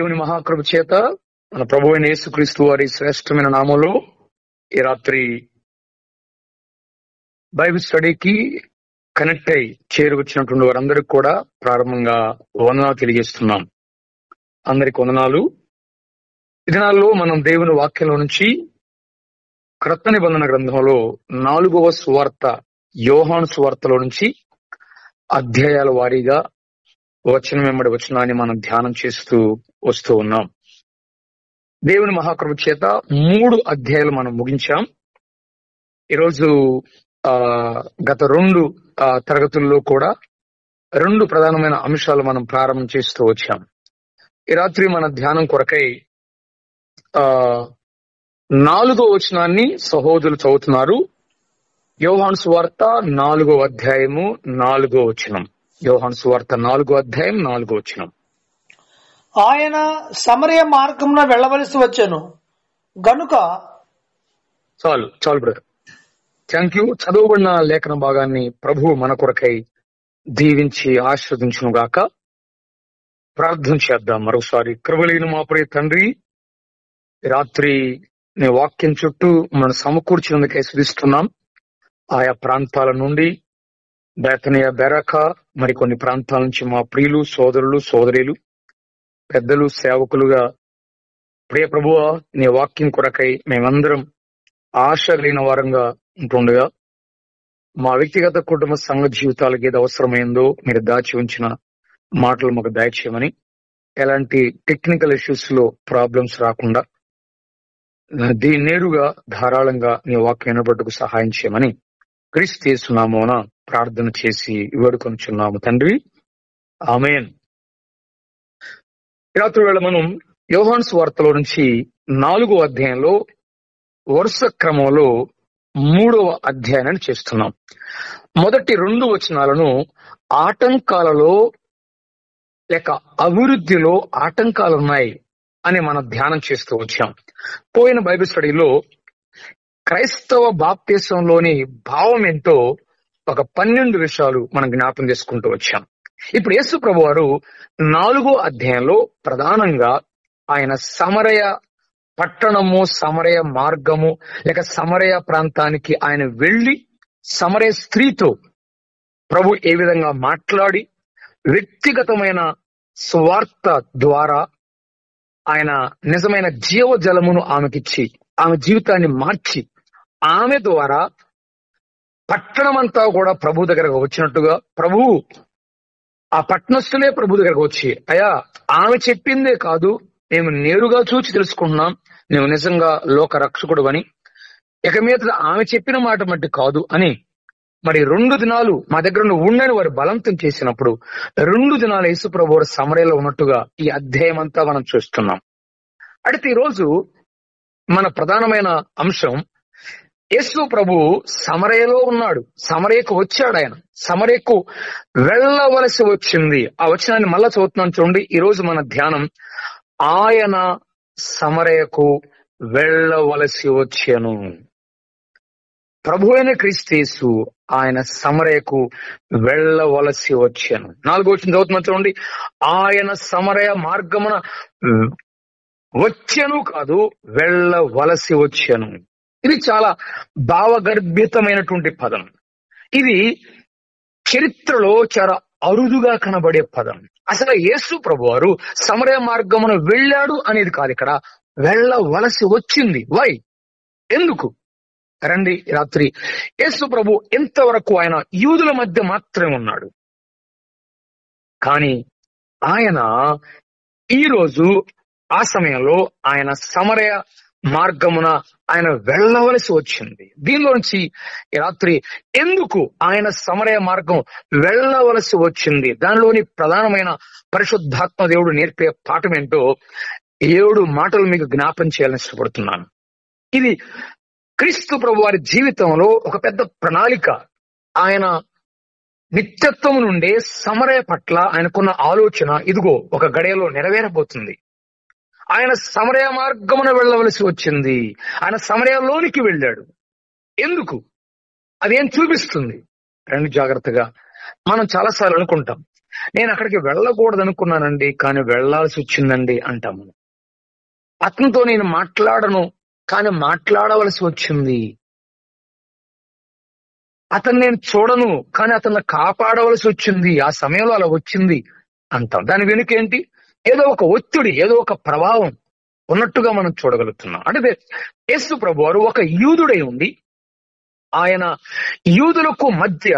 దేవుని మహాకృప చేత మన ప్రభువైన యేసుక్రీస్తు వారి శ్రేష్టమైన నామంలో ఈ రాత్రి బైబిల్ స్టడీకి కనెక్ట్ అయి చేరువచ్చినటువంటి వారందరికి కూడా ప్రారంభంగా వందనాలు తెలియజేస్తున్నాం. అందరికి వందనాలు. ఈ దినాల్లో మనం దేవుని వాక్యంలో నుంచి క్రొత్త నిబంధన గ్రంథంలో 4వ సువార్త యోహాను సువార్తలో నుంచి అధ్యాయాల వారీగా వచనం వెంబడి వచనాన్ని మనం ధ్యానం చేస్తూ వస్తూ ఉన్నాం. దేవుని మహాకృప చేత 3 అధ్యాయాలు మనం ముగించాం. ఈరోజు గత 2 తరగతుల్లో కూడా 2 ప్రధానమైన అంశాలు మనం ప్రారంభం చేస్తూ వచ్చాం. ఈ రాత్రి మన ధ్యానం కొరకై 4వ వచనాన్ని సహోదరులు చదువుతున్నారు. యోహాను సువార్త 4వ అధ్యాయము 4వ వచనం. యోహాను సువార్త 4వ అధ్యాయం 4వ వచనం. ఆయన సమరయ మార్గమున వెళ్ళవలసి వచ్చెను గనుక. చాలు బ్రదర్, థ్యాంక్ యూ. చదవబడిన లేఖన భాగాన్ని ప్రభు మన కొరకై దీవించి ఆశీర్వదించును గాక. ప్రార్థన చేద్దాం. మరోసారి కృపలేని మా ప్రియ తండ్రి, రాత్రి నీ వాక్యం చుట్టూ మనం సమకూర్చినందుకే స్తుతిస్తున్నాం. ఆయా ప్రాంతాల నుండి బేతనియా, బెరక, మరికొన్ని ప్రాంతాల నుంచి మా ప్రియులు, సోదరులు, సోదరీలు, పెద్దలు, సేవకులుగా ప్రియ ప్రభువా నీ వాక్యం కొరకై మేమందరం ఆశ కలిగిన వారంగా ఉంటుండగా మా వ్యక్తిగత కుటుంబ సంఘ జీవితాలకు ఏది అవసరమైందో మీరు దాచి ఉంచిన మాటలు మాకు దయచేయమని, ఎలాంటి టెక్నికల్ ఇష్యూస్ లో ప్రాబ్లమ్స్ రాకుండా దీని నేరుగా ధారాళంగా నీ వాక్యం వినబడ్డకు సహాయం చేయమని క్రీస్తు యేసు నామమున ప్రార్థన చేసి వేడుకొనుచున్నాము తండ్రి, ఆమేన్. రాత్రి వేళ మనం యోహాను సువార్తలో నుంచి 4వ అధ్యాయంలో వరుస క్రమంలో 3వ అధ్యాయాన్ని చేస్తున్నాం. మొదటి 2 వచనాలను ఆటంకాలలో లేక అభివృద్ధిలో ఆటంకాలున్నాయి అని మనం ధ్యానం చేస్తూ వచ్చాం. పోయిన బైబిల్ స్టడీలో క్రైస్తవ బాప్తిసంలోని భావం ఏంటో ఒక 12 విషయాలు మనం జ్ఞాపం చేసుకుంటూ వచ్చాం. ఇప్పుడు యేసు ప్రభు వారు 4వ అధ్యాయంలో ప్రధానంగా ఆయన సమరయ పట్టణము, సమరయ మార్గము లేక సమరయ ప్రాంతానికి ఆయన వెళ్లి సమరయ స్త్రీతో ప్రభు ఏ విధంగా మాట్లాడి వ్యక్తిగతమైన స్వార్థ ద్వారా ఆయన నిజమైన జీవజలమును ఆమెకిచ్చి ఆమె జీవితాన్ని మార్చి ఆమె ద్వారా పట్టణమంతా కూడా ప్రభు దగ్గరకు వచ్చినట్టుగా, ప్రభు ఆ పట్టణస్థులే ప్రభు దగ్గరకు వచ్చి, అయ్యా ఆమె చెప్పిందే కాదు, మేము నేరుగా చూచి తెలుసుకుంటున్నాం నువ్వు నిజంగా లోక రక్షకుడు అని, ఇక మీద ఆమె చెప్పిన మాట మట్టి కాదు అని మరి 2 దినాలు మా దగ్గర నువ్వు ఉండని వారు బలవంతం చేసినప్పుడు 2 దినాలు యేసు ప్రభు వారు సమరయలో ఉన్నట్టుగా ఈ అధ్యాయం అంతా మనం చూస్తున్నాం. అయితే ఈరోజు మన ప్రధానమైన అంశం, యేసు ప్రభు సమరయలో ఉన్నాడు, సమరయకు వచ్చాడు, ఆయన సమరయకు వెళ్ళవలసి వచ్చింది. ఆ వచనాన్ని మళ్ళా చదువుతున్నాను చూడండి. ఈ రోజు మన ధ్యానం, ఆయన సమరయకు వెళ్ళవలసి వచ్చాను. ప్రభు అయిన క్రీస్తు యేసు ఆయన సమరయకు వెళ్ళవలసి వచ్చాను. 4వ వచనం చదువుతున్నాను చూడండి. ఆయన సమరయ మార్గమున వచ్చాను కాదు, వెళ్ళవలసి వచ్చాను. ఇది చాలా భావగర్భితమైనటువంటి పదం. ఇది చరిత్రలో చాలా అరుదుగా కనబడే పదం. అసలు యేసు ప్రభు వారు సమరయ మార్గమున వెళ్ళాడు అనేది కాదు, ఇక్కడ వెళ్ళవలసి వచ్చింది. వై? ఎందుకు? రండి రాత్రి యేసు ప్రభు ఎంతవరకు ఆయన యూదుల మధ్య మాత్రమే ఉన్నాడు, కానీ ఆయన ఈరోజు ఆ సమయంలో ఆయన సమరయ మార్గమున ఆయన వెళ్ళవలసి వచ్చింది. దీనిలోంచి ఈ రాత్రి ఎందుకు ఆయన సమరయ మార్గం వెళ్ళవలసి వచ్చింది, దానిలోని ప్రధానమైన పరిశుద్ధాత్మ దేవుడు నేర్పే పాఠం ఏంటో 7 మాటలు మీకు జ్ఞాపం చేయాలని ఇష్టపడుతున్నాను. ఇది క్రీస్తు ప్రభు వారి జీవితంలో ఒక పెద్ద ప్రణాళిక. ఆయన నిత్యత్వం నుండే సమరయ పట్ల ఆయనకున్న ఆలోచన ఇదిగో ఒక గడియలో నెరవేరబోతుంది. ఆయన సమరయ మార్గమున వెళ్ళవలసి వచ్చింది. ఆయన సమరయలోనికి వెళ్ళాడు. ఎందుకు? అదేం చూపిస్తుంది? రండి జాగ్రత్తగా. మనం చాలాసార్లు అనుకుంటాం నేను అక్కడికి వెళ్ళకూడదు అనుకున్నానండి, కానీ వెళ్ళాల్సి వచ్చిందండి అంటాము. అతనితో నేను మాట్లాడను, కానీ మాట్లాడవలసి వచ్చింది. అతను నేను చూడను, కానీ అతన్ని కాపాడవలసి వచ్చింది, ఆ సమయంలో అలా వచ్చింది అంటాం. దాని వెనుక ఏంటి? ఏదో ఒక ఒత్తిడి, ఏదో ఒక ప్రభావం ఉన్నట్టుగా మనం చూడగలుగుతున్నాం. అంటే యేసు ప్రభు వారు ఒక యూదుడై ఉండి, ఆయన యూదులకు మధ్య,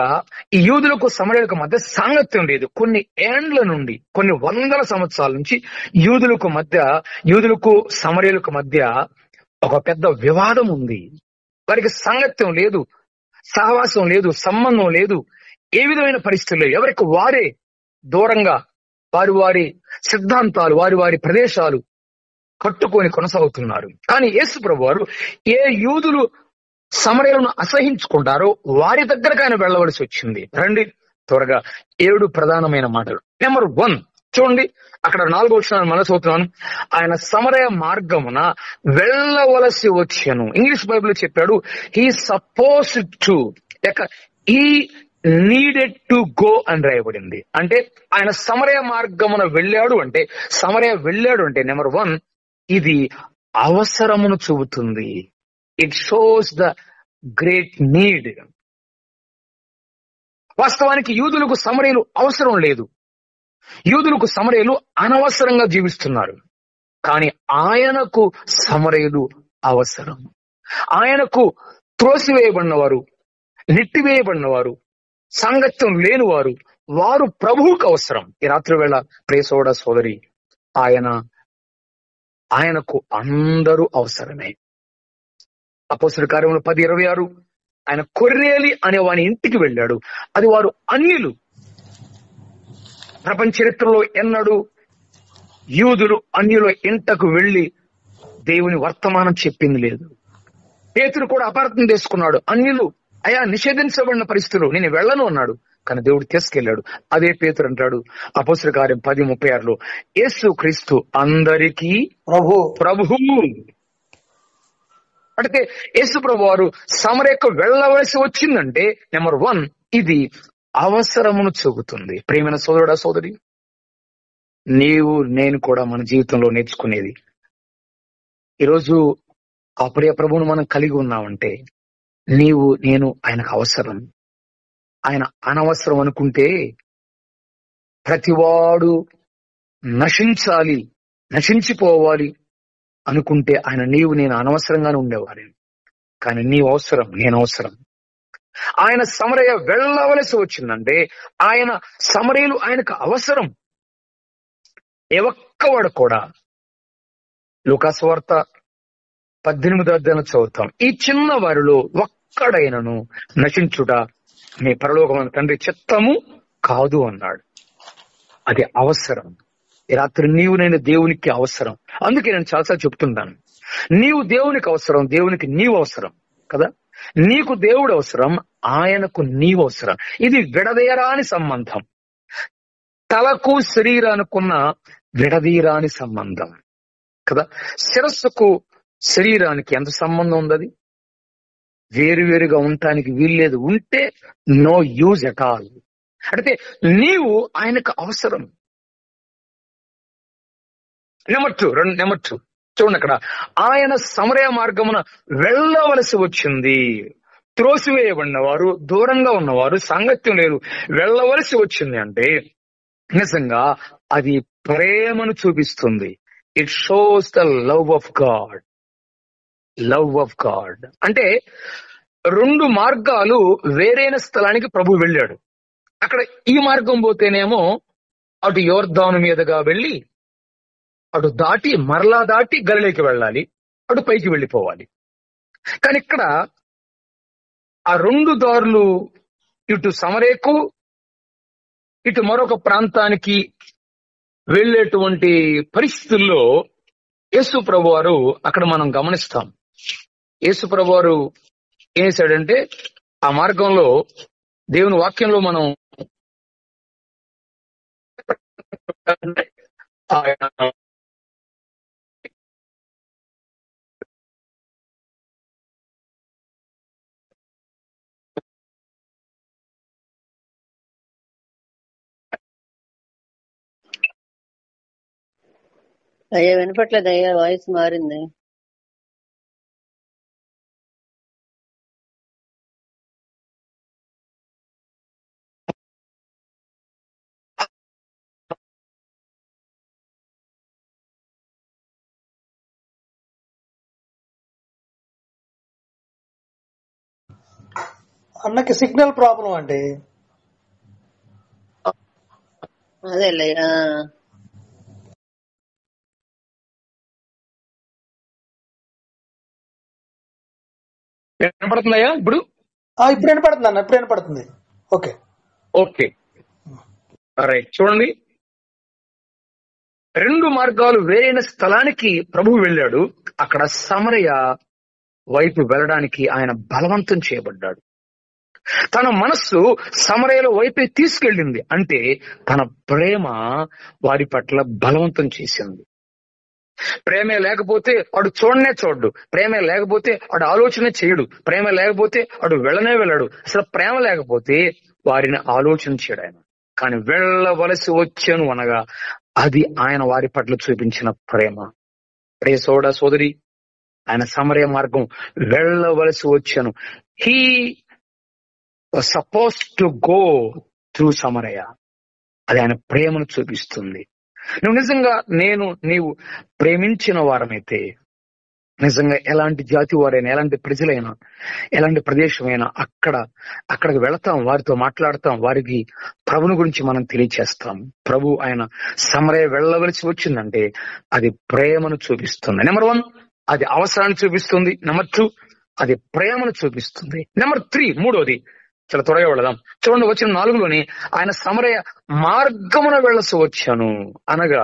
ఈ యూదులకు సమరయులకు మధ్య సాంగత్యం లేదు. కొన్ని ఏండ్ల నుండి, కొన్ని వందల సంవత్సరాల నుంచి యూదులకు సమరయులకు మధ్య ఒక పెద్ద వివాదం ఉంది. వారికి సాంగత్యం లేదు, సహవాసం లేదు, సంబంధం లేదు, ఏ విధమైన పరిస్థితులు లేవు. ఎవరికి వారే దూరంగా వారి వారి సిద్ధాంతాలు, వారి వారి ప్రదేశాలు కట్టుకొని కొనసాగుతున్నారు. కానీ యేసు ప్రభు వారు ఏ యూదులు సమరయులను అసహించుకుంటారో వారి దగ్గరకు ఆయన వెళ్ళవలసి వచ్చింది. రండి త్వరగా 7 ప్రధానమైన మాటలు. నెంబర్ 1 చూడండి, అక్కడ 4వ వచనాన్ని మనం చదువుతున్నాను. ఆయన సమరయ మార్గమున వెళ్ళవలసి వచ్చాను. ఇంగ్లీష్ బైబిల్ చెప్పాడు he supposed to, he needed to go అని రాయబడింది. అంటే ఆయన సమరయ మార్గమున వెళ్ళాడు అంటే నెంబర్ 1 ఇది అవసరమును చూపుతుంది. It shows the great need. వాస్తవానికి యూదులకు సమరయులు అవసరం లేదు, యూదులకు సమరయులు అనవసరంగా జీవిస్తున్నారు. కానీ ఆయనకు సమరయులు అవసరం. ఆయనకు త్రోసివేయబడినవారు, నెట్టివేయబడినవారు, సాంగత్యం లేనివారు, వారు ప్రభువుకు అవసరం. ఈ రాత్రి వేళ ప్రియ సోదర సోదరి, ఆయనకు అందరూ అవసరమే. అపోస్తలుల కార్యములు 10:26 ఆయన కొర్నేలి అనే వాని ఇంటికి వెళ్ళాడు. అది వారు అన్యులు. ప్రపంచ చరిత్రలో ఎన్నడూ యూదులు అన్యుల ఇంటకు వెళ్లి దేవుని వర్తమానం చెప్పింది లేదు. పేతురు కూడా అపార్థం చేసుకున్నాడు. అన్యులు అయా నిషేధించబడిన పరిస్థితులు నేను వెళ్ళను అన్నాడు, కానీ దేవుడు తీసుకెళ్లాడు. అదే పేతురు అంటాడు అపోస్తలుల కార్యం 10:36 యేసు క్రీస్తు అందరికీ ప్రభువు. అంటే యేసు ప్రభు వారు సమరయకు వెళ్ళవలసి వచ్చిందంటే నెంబర్ 1 ఇది అవసరమును చూపుతుంది. ప్రియమైన సోదరుడా సోదరి, నీవు నేను కూడా మన జీవితంలో నేర్చుకునేది, ఈరోజు ఆ ప్రియ ప్రభువును మనం కలిగి ఉన్నామంటే నీవు నేను ఆయనకు అవసరం. ఆయన అనవసరం అనుకుంటే ప్రతివాడు నశించాలి, నశించిపోవాలి అనుకుంటే ఆయన నీవు నేను అనవసరంగానే ఉండేవారు. కానీ నీవు అవసరం, నేను అవసరం. ఆయన సమరయ వెళ్ళవలసి వచ్చిందంటే ఆయన సమరయులు ఆయనకు అవసరం. ఏ ఒక్కవాడు కూడా, లూకాసు వార్త 18వ అధ్యాయం చదువుతాం, ఈ చిన్న వారిలో ఒక్కడైనను నశించుట నీ పరలోకమైన తండ్రి చిత్తము కాదు అన్నాడు. అది అవసరం. ఈ రాత్రి నీవు నేను దేవునికి అవసరం. అందుకే నేను చాలాసార్లు చెప్తుంటాను, నీవు దేవునికి అవసరం, దేవునికి నీవు అవసరం కదా. నీకు దేవుడు అవసరం, ఆయనకు నీవు అవసరం. ఇది విడదీయరాని సంబంధం. తలకు శరీరానికున్న విడదీయరాని సంబంధం కదా. శిరస్సుకు శరీరానికి ఎంత సంబంధం ఉంది? వేరువేరుగా ఉండటానికి వీల్లేదు. ఉంటే నో యూజ్ ఎట్ ఆల్. అంటే నీవు ఆయనకు అవసరం. నెంబర్ 2 చూడండి, అక్కడ ఆయన సమరయ మార్గమున వెళ్ళవలసి వచ్చింది. త్రోసివేయబడినవారు, దూరంగా ఉన్నవారు, సాంగత్యం లేదు, వెళ్ళవలసి వచ్చింది అంటే నిజంగా అది ప్రేమను చూపిస్తుంది. It shows the love of God. Love of God అంటే 2 మార్గాలు వేరైన స్థలానికి ప్రభు వెళ్ళాడు. అక్కడ ఈ మార్గం పోతేనేమో అటు యోర్దాను మీదుగా వెళ్ళి అటు దాటి మరలా దాటి గలిలేకి వెళ్ళాలి, అటు పైకి వెళ్ళిపోవాలి. కానీ ఇక్కడ ఆ 2 దారులు, ఇటు సమరేకు ఇటు మరొక ప్రాంతానికి వెళ్ళేటువంటి పరిస్థితుల్లో యేసు ప్రభు వారు అక్కడ మనం గమనిస్తాం. యేసు ప్రభు వారు ఏం చేశాడంటే ఆ మార్గంలో దేవుని వాక్యంలో మనం ఆయన అయ్యా వినపట్లేదు అయ్యా, వాయిస్ మారింది. అన్నకి సిగ్నల్ ప్రాబ్లం అండి. అదేలే. వినపడుతుందయ్యా ఇప్పుడు? ఇప్పుడు వినపడుతుంది అన్న, ఇప్పుడు వినపడుతుంది. Okay okay right. చూడండి, 2 మార్గాలు వేరైన స్థలానికి ప్రభువు వెళ్ళాడు. అక్కడ సమరయ వైపు వెళ్ళడానికి ఆయన బలవంతం చేయబడ్డాడు. తన మనస్సు సమరయల వైపే తీసుకెళ్ళింది. అంటే తన ప్రేమ వారి పట్ల బలవంతం చేసింది. ప్రేమే లేకపోతే వాడు చూడనే చూడ్డు, ప్రేమే లేకపోతే వాడు ఆలోచన చేయడు, ప్రేమ లేకపోతే వాడు వెళ్ళనే వెళ్ళడు. అసలు ప్రేమ లేకపోతే వారిని ఆలోచన చేయడు ఆయన. కానీ వెళ్ళవలసి వచ్చాను అనగా అది ఆయన వారి పట్ల చూపించిన ప్రేమ. ప్రియ సోదర సోదరి, ఆయన సమరయ మార్గం వెళ్ళవలసి వచ్చాను. He suppose to go through సమరయ. అది ఆయన ప్రేమను చూపిస్తుంది. నువ్వు నిజంగా నీవు ప్రేమించిన వారమైతే, నిజంగా ఎలాంటి జాతి వారైనా, ఎలాంటి ప్రజలైనా, ఎలాంటి ప్రదేశమైనా అక్కడికి వెళతాం, వారితో మాట్లాడతాం, వారికి ప్రభుని గురించి మనం తెలియచేస్తాం. ప్రభు ఆయన సమరయ వెళ్ళవలసి వచ్చిందంటే అది ప్రేమను చూపిస్తుంది. నెంబర్ 1 అది అవసరాన్ని చూపిస్తుంది. నెంబర్ 2 అది ప్రేమను చూపిస్తుంది. నెంబర్ 3 మూడోది, చాలా త్వరగా వెళదాం. చూడండి, వచ్చిన 4లోని ఆయన సమరయ మార్గమున వెళ్ళసి వచ్చాను అనగా,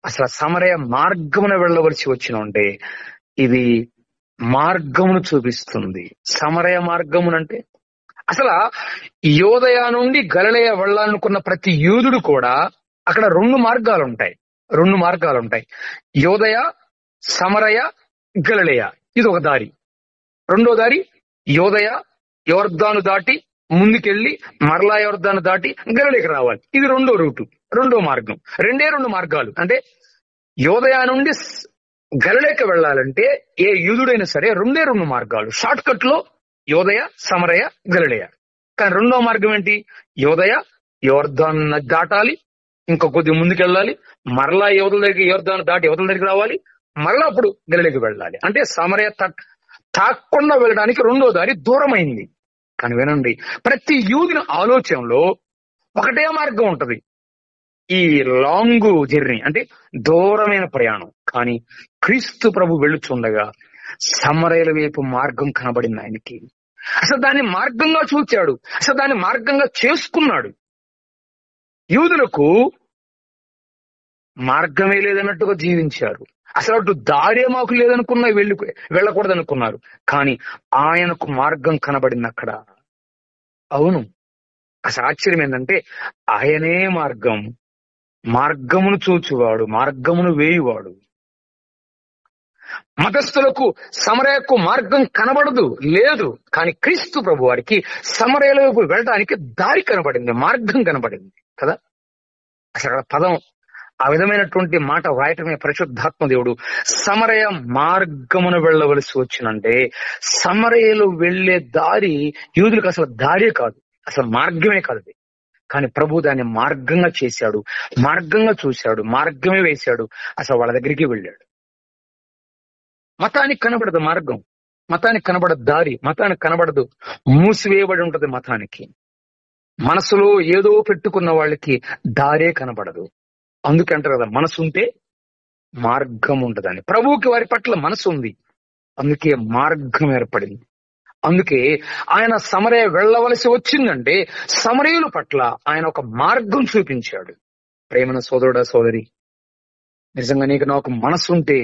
అసలు సమరయ మార్గమున వెళ్ళవలసి వచ్చిన అంటే ఇది మార్గమును చూపిస్తుంది. సమరయ మార్గమునంటే అసలు యోదయ నుండి గలిలయ వెళ్ళాలనుకున్న ప్రతి యూదుడు కూడా అక్కడ 2 మార్గాలు ఉంటాయి. యోదయ, సమరయ, గలిలయ, ఇది ఒక దారి. రెండో దారి యోదయ, యోర్దాను దాటి ముందుకెళ్లి మరలా యోర్దాను దాటి గలిలయకి రావాలి. ఇది రెండో రూటు, రెండో మార్గం. 2 మార్గాలు. అంటే యోదయ నుండి గలిలయకి వెళ్ళాలంటే ఏ యూదుడైనా సరే 2 మార్గాలు. షార్ట్ కట్ లో యోదయ, సమరయ, గలిలయ. కానీ రెండో మార్గం ఏంటి? యోదయ, యోర్దాను దాటాలి, ఇంకో కొద్ది ముందుకెళ్ళాలి, మరలా యోర్దాను దాటి యువతల దగ్గరికి రావాలి, మరలా అప్పుడు గలిలయకి వెళ్ళాలి. అంటే సమరయ తాకుండా వెళ్ళడానికి రెండో దారి దూరమైంది. కానీ వినండి, ప్రతి యూదుని ఆలోచనలో ఒకటే మార్గం ఉంటది, ఈ లాంగ్ జర్నీ, అంటే దూరమైన ప్రయాణం. కానీ క్రీస్తు ప్రభు వెళ్ళుచుండగా సమరయల వైపు మార్గం కనబడింది ఆయనకి. అసలు దాన్ని మార్గంగా చూచాడు, అసలు దాన్ని మార్గంగా చేసుకున్నాడు. యూదులకు మార్గమే లేదన్నట్టుగా జీవించారు. అసలు అటు దారే మాకు లేదనుకున్నా వెళ్ళకూడదు అనుకున్నారు. కానీ ఆయనకు మార్గం కనబడింది అక్కడ. అవును, అసలు ఆశ్చర్యం ఏంటంటే ఆయనే మార్గమును చూచువాడు, మార్గమును వేయువాడు. మతస్థులకు సమరయకు మార్గం కనబడదు, లేదు. కానీ క్రీస్తు ప్రభు వారికి సమరయల వైపు వెళ్ళడానికి దారి కనబడింది, మార్గం కనబడింది కదా. అసలు అక్కడ పదం, ఆ విధమైనటువంటి మాట వ్రాయటమే పరిశుద్ధాత్మ దేవుడు సమరయ మార్గమును వెళ్ళవలసి వచ్చినంటే, సమరయలు వెళ్లే దారి యూదులకు అసలు దారే కాదు, అసలు మార్గమే కాదు. కానీ ప్రభు దాన్ని మార్గంగా చేశాడు, మార్గంగా చూశాడు, మార్గమే వేశాడు. అసలు వాళ్ళ దగ్గరికి వెళ్ళాడు. మతానికి కనబడదు మార్గం, మతానికి కనబడదు దారి, మతానికి కనబడదు, మూసివేయబడి ఉంటది మతానికి. మనసులో ఏదో పెట్టుకున్న వాళ్ళకి దారే కనబడదు. అందుకే అంటారు కదా, మనసు ఉంటే మార్గం ఉంటదని. ప్రభువుకి వారి పట్ల మనసు ఉంది, అందుకే మార్గం ఏర్పడింది. అందుకే ఆయన సమరయ వెళ్ళవలసి వచ్చిందంటే సమరయుల పట్ల ఆయన ఒక మార్గం చూపించాడు. ప్రేమన సోదరుడా సోదరి, నిజంగా నీకు నాకు మనసు ఉంటే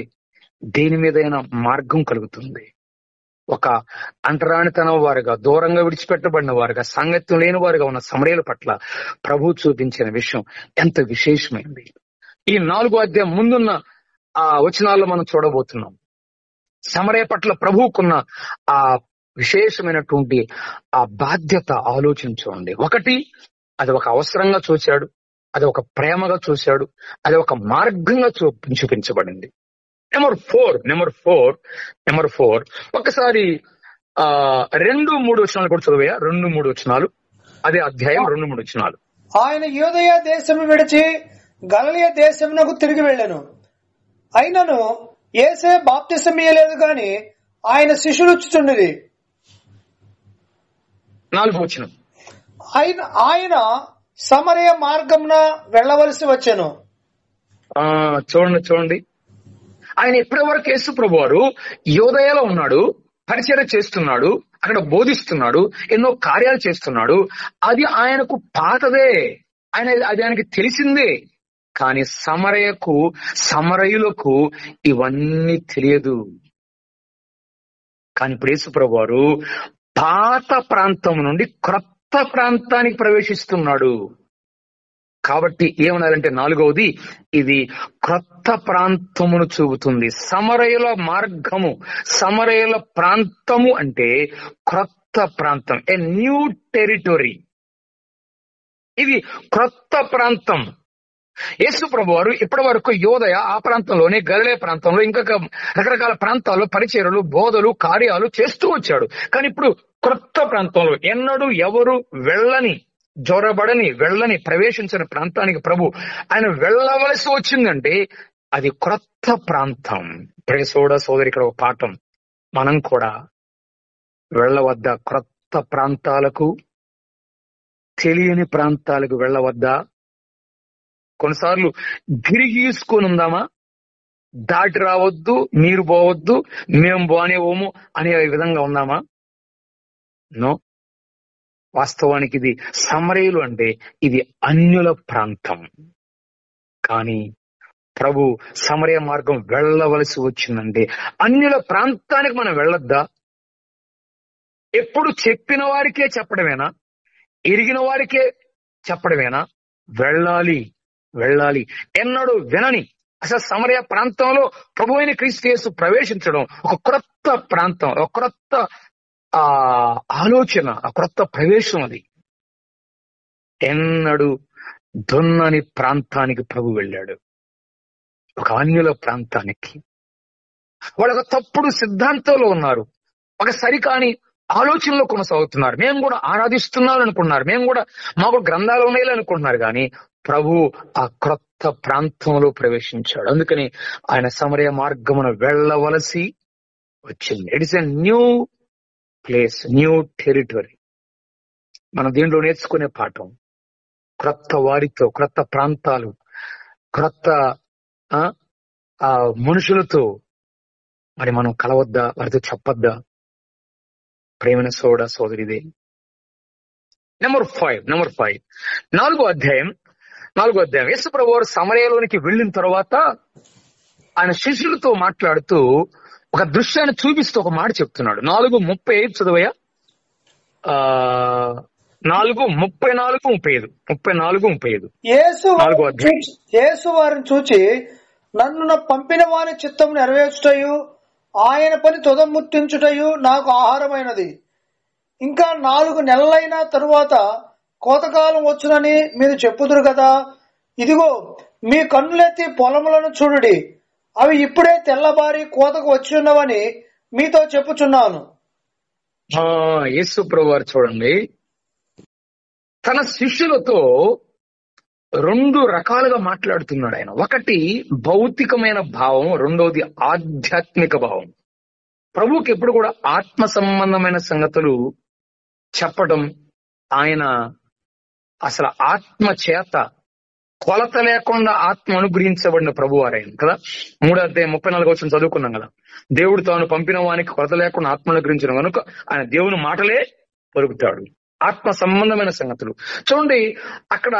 దేని మీదైనా మార్గం కలుగుతుంది. ఒక అంటరానితనం వారుగా, దూరంగా విడిచిపెట్టబడిన వారుగా, సాంగత్యం లేని వారుగా ఉన్న సమరయుల పట్ల ప్రభు చూపించిన విషయం ఎంత విశేషమైంది. ఈ 4వ అధ్యాయం ముందున్న ఆ వచనాల్లో మనం చూడబోతున్నాం. సమరయ పట్ల ప్రభువుకున్న ఆ విశేషమైనటువంటి ఆ బాధ్యత ఆలోచించండి. ఒకటి, అది ఒక అవసరంగా చూశాడు. అది ఒక ప్రేమగా చూశాడు, అది ఒక మార్గంగా చూపించబడింది. నెంబర్ ఫోర్ ఒకసారి 2-3 వచనాలు కూడా చదివా. 2-3 వచనాలు, అదే అధ్యాయం 2-3 వచనాలు. ఆయన యూదయ దేశము విడిచి గలిలయ దేశమునకు తిరిగి వెళ్ళెను. అయినను యేసే బాప్తిసమియ్యలేదు గాని ఆయన శిష్యులు వచ్చుచుండిరి. 4వ వచనం. ఆయన సమరయ మార్గమున వెళ్ళవలసి వచ్చెను. చూడండి, ఆయన ఇప్పటి వరకు యేసు ప్రభు వారు యోదయలో ఉన్నాడు, పరిచర్య చేస్తున్నాడు, అక్కడ బోధిస్తున్నాడు, ఎన్నో కార్యాలు చేస్తున్నాడు. అది ఆయనకు పాతదే, అది ఆయనకి తెలిసిందే. కానీ సమరయులకు ఇవన్నీ తెలియదు. కానీ ఇప్పుడు యేసు ప్రభు వారు పాత ప్రాంతం నుండి క్రొత్త ప్రాంతానికి ప్రవేశిస్తున్నాడు. కాబట్టి ఏమన్నారంటే 4వది, ఇది క్రొత్త ప్రాంతమును చూపుతుంది. సమరయుల మార్గము, సమరయుల ప్రాంతము అంటే క్రొత్త ప్రాంతం, ఏ న్యూ టెరిటరీ. ఇది క్రొత్త ప్రాంతం. యేసు ప్రభు వారు ఇప్పటి వరకు యోదయ ఆ ప్రాంతంలోనే, గలిలయ ప్రాంతంలో, ఇంకా రకరకాల ప్రాంతాల్లో పరిచర్యలు, బోధలు, కార్యాలు చేస్తూ వచ్చాడు. కానీ ఇప్పుడు క్రొత్త ప్రాంతంలో, ఎన్నడూ ఎవరు వెళ్ళని ప్రవేశించిన ప్రాంతానికి ప్రభు ఆయన వెళ్ళవలసి వచ్చిందంటే అది క్రొత్త ప్రాంతం. సోదరి, ఇక్కడ ఒక పాఠం, మనం కూడా వెళ్ళవద్దా క్రొత్త ప్రాంతాలకు, తెలియని ప్రాంతాలకు వెళ్ళవద్దా? కొన్నిసార్లు గిరిగీసుకొని ఉందామా, దాటి రావద్దు, మీరు పోవద్దు, మేము పోనేవోము అనే విధంగా ఉందామా? నో. వాస్తవానికి ఇది సమరయులు అంటే ఇది అన్యుల ప్రాంతం. కానీ ప్రభు సమరయ మార్గం వెళ్ళవలసి వచ్చిందంటే అన్యుల ప్రాంతానికి మనం వెళ్ళొద్దా? ఎప్పుడు చెప్పిన వారికే చెప్పడమేనా? ఎరిగిన వారికే చెప్పడమేనా? వెళ్ళాలి. ఎన్నడూ వినని అసలు సమరయ ప్రాంతంలో ప్రభు అయిన క్రీస్తు యేసు ప్రవేశించడం ఒక క్రొత్త ప్రాంతం, ఒక క్రొత్త ఆలోచన, ఆ క్రొత్త ప్రవేశం. అది ఎన్నడూ దున్నని ప్రాంతానికి ప్రభు వెళ్ళాడు, ఒక అన్యుల ప్రాంతానికి. వాళ్ళు ఒక తప్పుడు సిద్ధాంతంలో ఉన్నారు, ఒక సరికాని ఆలోచనలో కొనసాగుతున్నారు. మేము కూడా ఆరాధిస్తున్నాం అనుకుంటున్నారు, మేము కూడా మాకు గ్రంథాలు ఉన్నాయి అనుకుంటున్నారు. కానీ ప్రభు ఆ క్రొత్త ప్రాంతంలో ప్రవేశించాడు. అందుకని ఆయన సమరయ మార్గమున వెళ్ళవలసి వచ్చింది. It is a new place, new territory. మనం దీంట్లో నేర్చుకునే పాఠం, క్రొత్త వారితో, క్రొత్త ప్రాంతాలు, క్రొత్త మనుషులతో మరి మనం కలవద్దా, వారితో చెప్పొద్దా? ప్రేమైన సోదరిదే. నెంబర్ 5 4వ అధ్యాయం యేసు ప్రభు వారు సమరయలోనికి వెళ్ళిన తర్వాత ఆయన శిష్యులతో మాట్లాడుతూ ఒక దృశ్యాన్ని చూపిస్తూ ఒక మాట చెప్తున్నాడు. 4:35 చదవయ్యా. 34:35 యేసు వారిని చూచి, నన్ను పంపిన వాని చిత్తము నెరవేర్చుటయు ఆయన పని తుదముట్టించుటయు నాకు ఆహారమైనది. ఇంకా 4 నెలలైన తరువాత కోతకాలం వచ్చునని మీరు చెప్పుదురు కదా. ఇదిగో, మీ కన్నులెత్తి పొలములను చూడుడి, అవి ఇప్పుడే తెల్లబారి కోతకు వచ్చి ఉన్నవని మీతో చెప్పుచున్నాను. యేసు ప్రభు వారు చూడండి, తన శిష్యులతో 2 రకాలుగా మాట్లాడుతున్నాడు ఆయన. ఒకటి భౌతికమైన భావం, రెండోది ఆధ్యాత్మిక భావం. ప్రభువుకి ఎప్పుడు కూడా ఆత్మ సంబంధమైన సంగతులు చెప్పడం, ఆయన అసలు ఆత్మ చేత కొలత లేకుండా ఆత్మ అనుగ్రహించబడిన ప్రభువారాయన కదా. 3:34 చదువుకున్నాం కదా. దేవుడు తాను పంపిన వానికి కొలత లేకుండా ఆత్మ అనుగ్రహించిన కనుక ఆయన దేవుని మాటలే పలుకుతాడు. ఆత్మ సంబంధమైన సంగతులు చూడండి. అక్కడ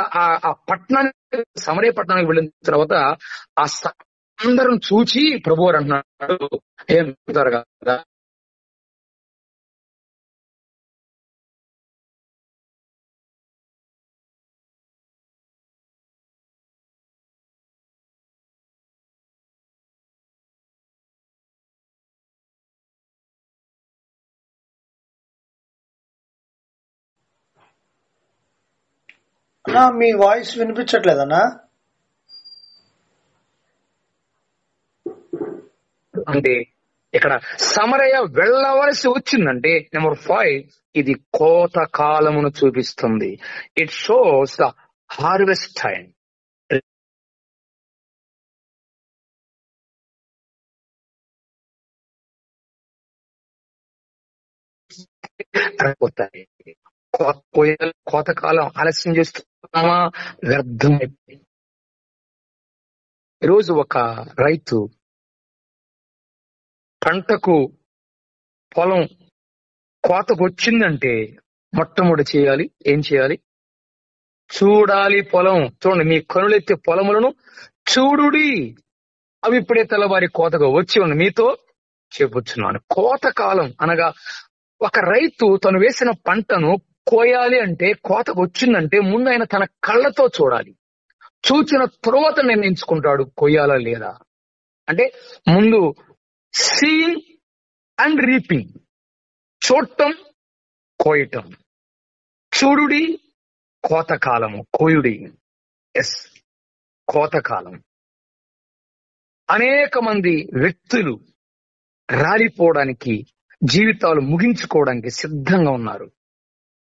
ఆ పట్టణానికి, సమరయ పట్టణానికి వెళ్ళిన తర్వాత ఆ అందరం చూచి ప్రభువారు అంటున్నాడు, ఏం చెప్తారు కదా, అన్నా మీ వాయిస్ వినిపించట్లేదన్నా. అంటే ఇక్కడ సమరయ వెళ్ళవలసి వచ్చిందంటే నెంబర్ 5 ఇది కోత కాలమును చూపిస్తుంది. It shows the harvest time. కోతకాలం ఆలస్యం చేస్తున్నామా, వ్యర్థమైపోయింది. ఈరోజు ఒక రైతు పంటకు పొలం కోతకు వచ్చిందంటే మొట్టమొదటి చేయాలి, ఏం చేయాలి? చూడాలి పొలం. చూడండి, మీ కనులెత్తే పొలములను చూడుడి, అవి ఇప్పుడే తెల్లవారి కోతగా వచ్చి ఉంది. మీతో చెప్పుచున్నాను. కోతకాలం అనగా ఒక రైతు తను వేసిన పంటను కోయాలి అంటే, కోతకు వచ్చిందంటే ముందు ఆయన తన కళ్ళతో చూడాలి. చూచిన తరువాత నిర్ణయించుకుంటాడు కొయ్యాలా లేదా. అంటే ముందు సీయింగ్ అండ్ రీపింగ్, చూడటం, కోయటం. చూడుడి, కోతకాలము, కోయుడి. ఎస్, కోతకాలం. అనేక మంది వ్యక్తులు రాలిపోవడానికి, జీవితాలు ముగించుకోవడానికి సిద్ధంగా ఉన్నారు.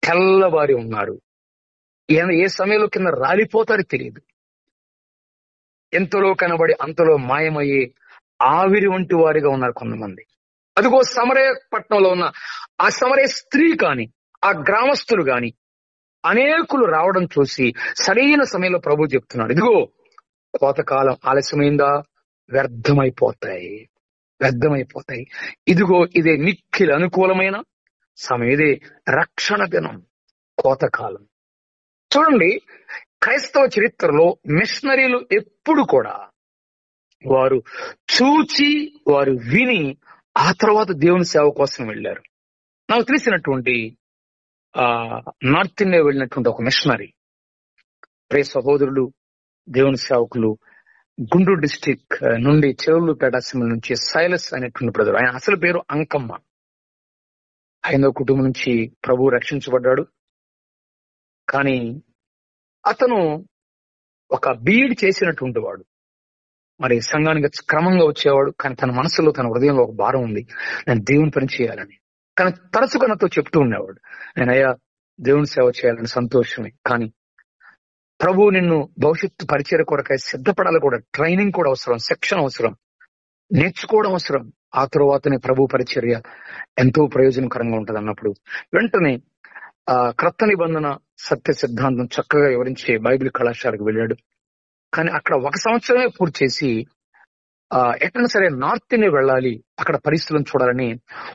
తెల్లవారి ఉన్నారు. ఏ సమయంలో కింద రాలిపోతారో తెలియదు. ఎంతలో కనబడి అంతలో మాయమయ్యే ఆవిరి వంటి వారిగా ఉన్నారు కొంతమంది. అదిగో సమరయ పట్టణంలో ఉన్న ఆ సమరయ స్త్రీ కాని, ఆ గ్రామస్తులు గాని అనేకులు రావడం చూసి సరైన సమయంలో ప్రభు చెప్తున్నాడు, ఇదిగో కోతకాలం ఆలస్యమైందా, వ్యర్థమైపోతాయి, వ్యర్థమైపోతాయి. ఇదిగో ఇదే మిక్కిలి అనుకూలమైన సమయం, ఇదే రక్షణ దినం, కోతకాలం. చూడండి, క్రైస్తవ చరిత్రలో మిషనరీలు ఎప్పుడు కూడా వారు చూచి, వారు విని ఆ తర్వాత దేవుని సేవ కోసం వెళ్ళారు. నాకు తెలిసినటువంటి నార్త్ ఇండియా వెళ్ళినటువంటి ఒక మిషనరీ, ప్రియ సహోదరులు, దేవుని సేవకులు, గుంటూరు డిస్టిక్ నుండి చెరువులపేట అసెంబ్లీ నుంచి సైలస్ అనేటువంటి బ్రదర్. ఆయన అసలు పేరు అంకమ్మ. హైందవ కుటుంబం నుంచి ప్రభు రక్షించబడ్డాడు. కానీ అతను ఒక బీఈడి చేసినటువంటి వాడు. మరి సంఘానికి క్రమంగా వచ్చేవాడు. కానీ తన మనసులో, తన హృదయంలో ఒక భారం ఉంది, నేను దేవుని పని చేయాలని. కానీ తరచుగా నాతో చెప్తూ ఉండేవాడు, నేనయ్యా దేవుని సేవ చేయాలని సంతోషమే, కానీ ప్రభు నిన్ను భవిష్యత్తు పరిచయ కొరకై సిద్ధపడాలి కూడా, ట్రైనింగ్ కూడా అవసరం, శిక్షణ అవసరం, నేర్చుకోవడం అవసరం. ఆ తరువాతనే ప్రభు పరిచర్య ఎంతో ప్రయోజనకరంగా ఉంటది అన్నప్పుడు వెంటనే క్రొత్త నిబంధన సత్య సిద్ధాంతం చక్కగా వివరించే బైబిల్ కళాశాలకు వెళ్ళాడు. కానీ అక్కడ 1 సంవత్సరమే పూర్తి చేసి ఎట్లయినా సరే నార్త్ ఇండియా వెళ్ళాలి, అక్కడ పరిస్థితులను చూడాలని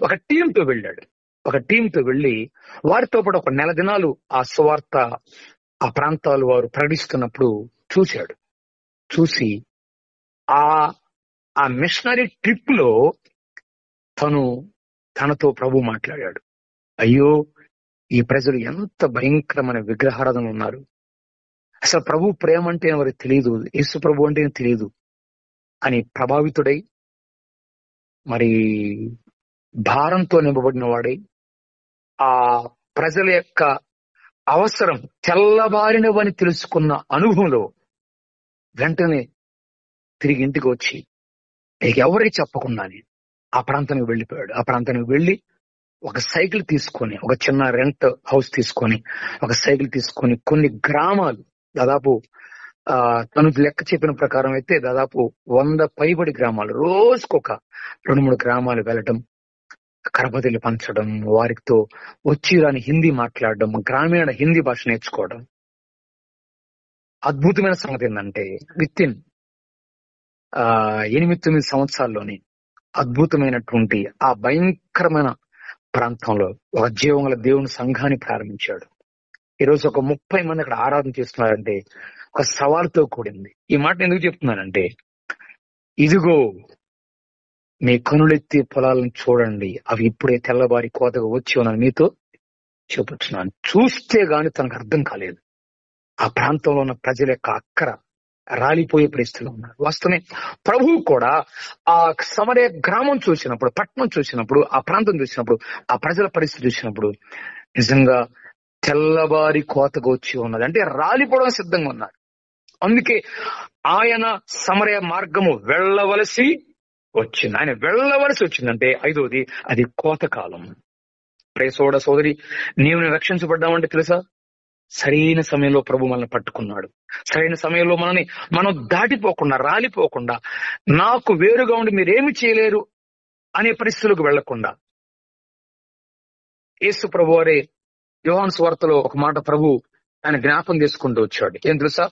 ఒక టీంతో వెళ్ళాడు. ఒక టీంతో వెళ్లి వారితో పాటు ఒక 1 నెల దినాలు ఆ సువార్త ఆ ప్రాంతాలు వారు ప్రకటిస్తున్నప్పుడు చూశాడు. చూసి ఆ మిషనరీ ట్రిప్ లో తనతో ప్రభు మాట్లాడాడు, అయ్యో ఈ ప్రజలు ఎంత భయంకరమైన విగ్రహారాధన ఉన్నారు, అసలు ప్రభు ప్రేమ అంటే వారికి తెలియదు, యేసు ప్రభు అంటే తెలియదు అని ప్రభావితుడై, మరి భారంతో నింపబడిన వాడై, ఆ ప్రజల యొక్క అవసరం తెల్లబారినవని తెలుసుకున్న అనుభవంలో వెంటనే తిరిగి ఇంటికి వచ్చి ఎవరికి చెప్పకుండానే ఆ ప్రాంతానికి వెళ్ళిపోయాడు. ఆ ప్రాంతానికి వెళ్లి ఒక సైకిల్ తీసుకొని, ఒక చిన్న రెంట్ హౌస్ తీసుకొని, ఒక సైకిల్ తీసుకొని కొన్ని గ్రామాలు, దాదాపు తను లెక్క చెప్పిన ప్రకారం అయితే దాదాపు 100 పైబడి గ్రామాలు, రోజుకొక 2-3 గ్రామాలు వెళ్ళటం, కరపతిని పంచడం, వారితో వచ్చి రాని హిందీ మాట్లాడడం, గ్రామీణ హిందీ భాష నేర్చుకోవడం. అద్భుతమైన సంగతి ఏంటంటే విత్ ఇన్ 8-9 సంవత్సరాల్లోనే అద్భుతమైనటువంటి ఆ భయంకరమైన ప్రాంతంలో ఒక జీవంగల దేవుని సంఘాన్ని ప్రారంభించాడు. ఈరోజు ఒక 30 మంది అక్కడ ఆరాధన చేస్తున్నారంటే ఒక సవాలుతో కూడింది. ఈ మాట ఎందుకు చెప్తున్నానంటే, ఇదిగో మీ కనులెత్తి పొలాలను చూడండి, అవి ఇప్పుడే తెల్లబారి కోతగా వచ్చి ఉన్నాను మీతో చెబుతున్నాను. చూస్తే గాని తనకు అర్థం కాలేదు. ఆ ప్రాంతంలో ఉన్న ప్రజల యొక్క అక్కర రాలిపోయే పరిస్థితిలో ఉన్నారు. వాస్తవమే, ప్రభువు కూడా ఆ సమరయ గ్రామం చూసినప్పుడు, పట్టణం చూసినప్పుడు, ఆ ప్రాంతం చూసినప్పుడు, ఆ ప్రజల పరిస్థితి చూసినప్పుడు నిజంగా తెల్లవారి కోతగా వచ్చి ఉన్నది, అంటే రాలిపోవడం సిద్ధంగా ఉన్నారు. అందుకే ఆయన సమరయ మార్గము వెళ్ళవలసి వచ్చింది. ఆయన వెళ్ళవలసి వచ్చిందంటే ఐదోది అది కోతకాలం. ప్రేసోడ సోదరి, నీవు రక్షించబడ్డామంటే తెలుసా, సరైన సమయంలో ప్రభు మనల్ని పట్టుకున్నాడు. సరైన సమయంలో మనం దాటిపోకుండా, రాలిపోకుండా, నాకు వేరుగా ఉండి మీరేమి చేయలేరు అనే పరిస్థితులకు వెళ్లకుండా, యేసు ప్రభు వారే యోహాను సువార్తలో ఒక మాట ప్రభు ఆయన జ్ఞాపం చేసుకుంటూ వచ్చాడు. ఏం తెలుసా,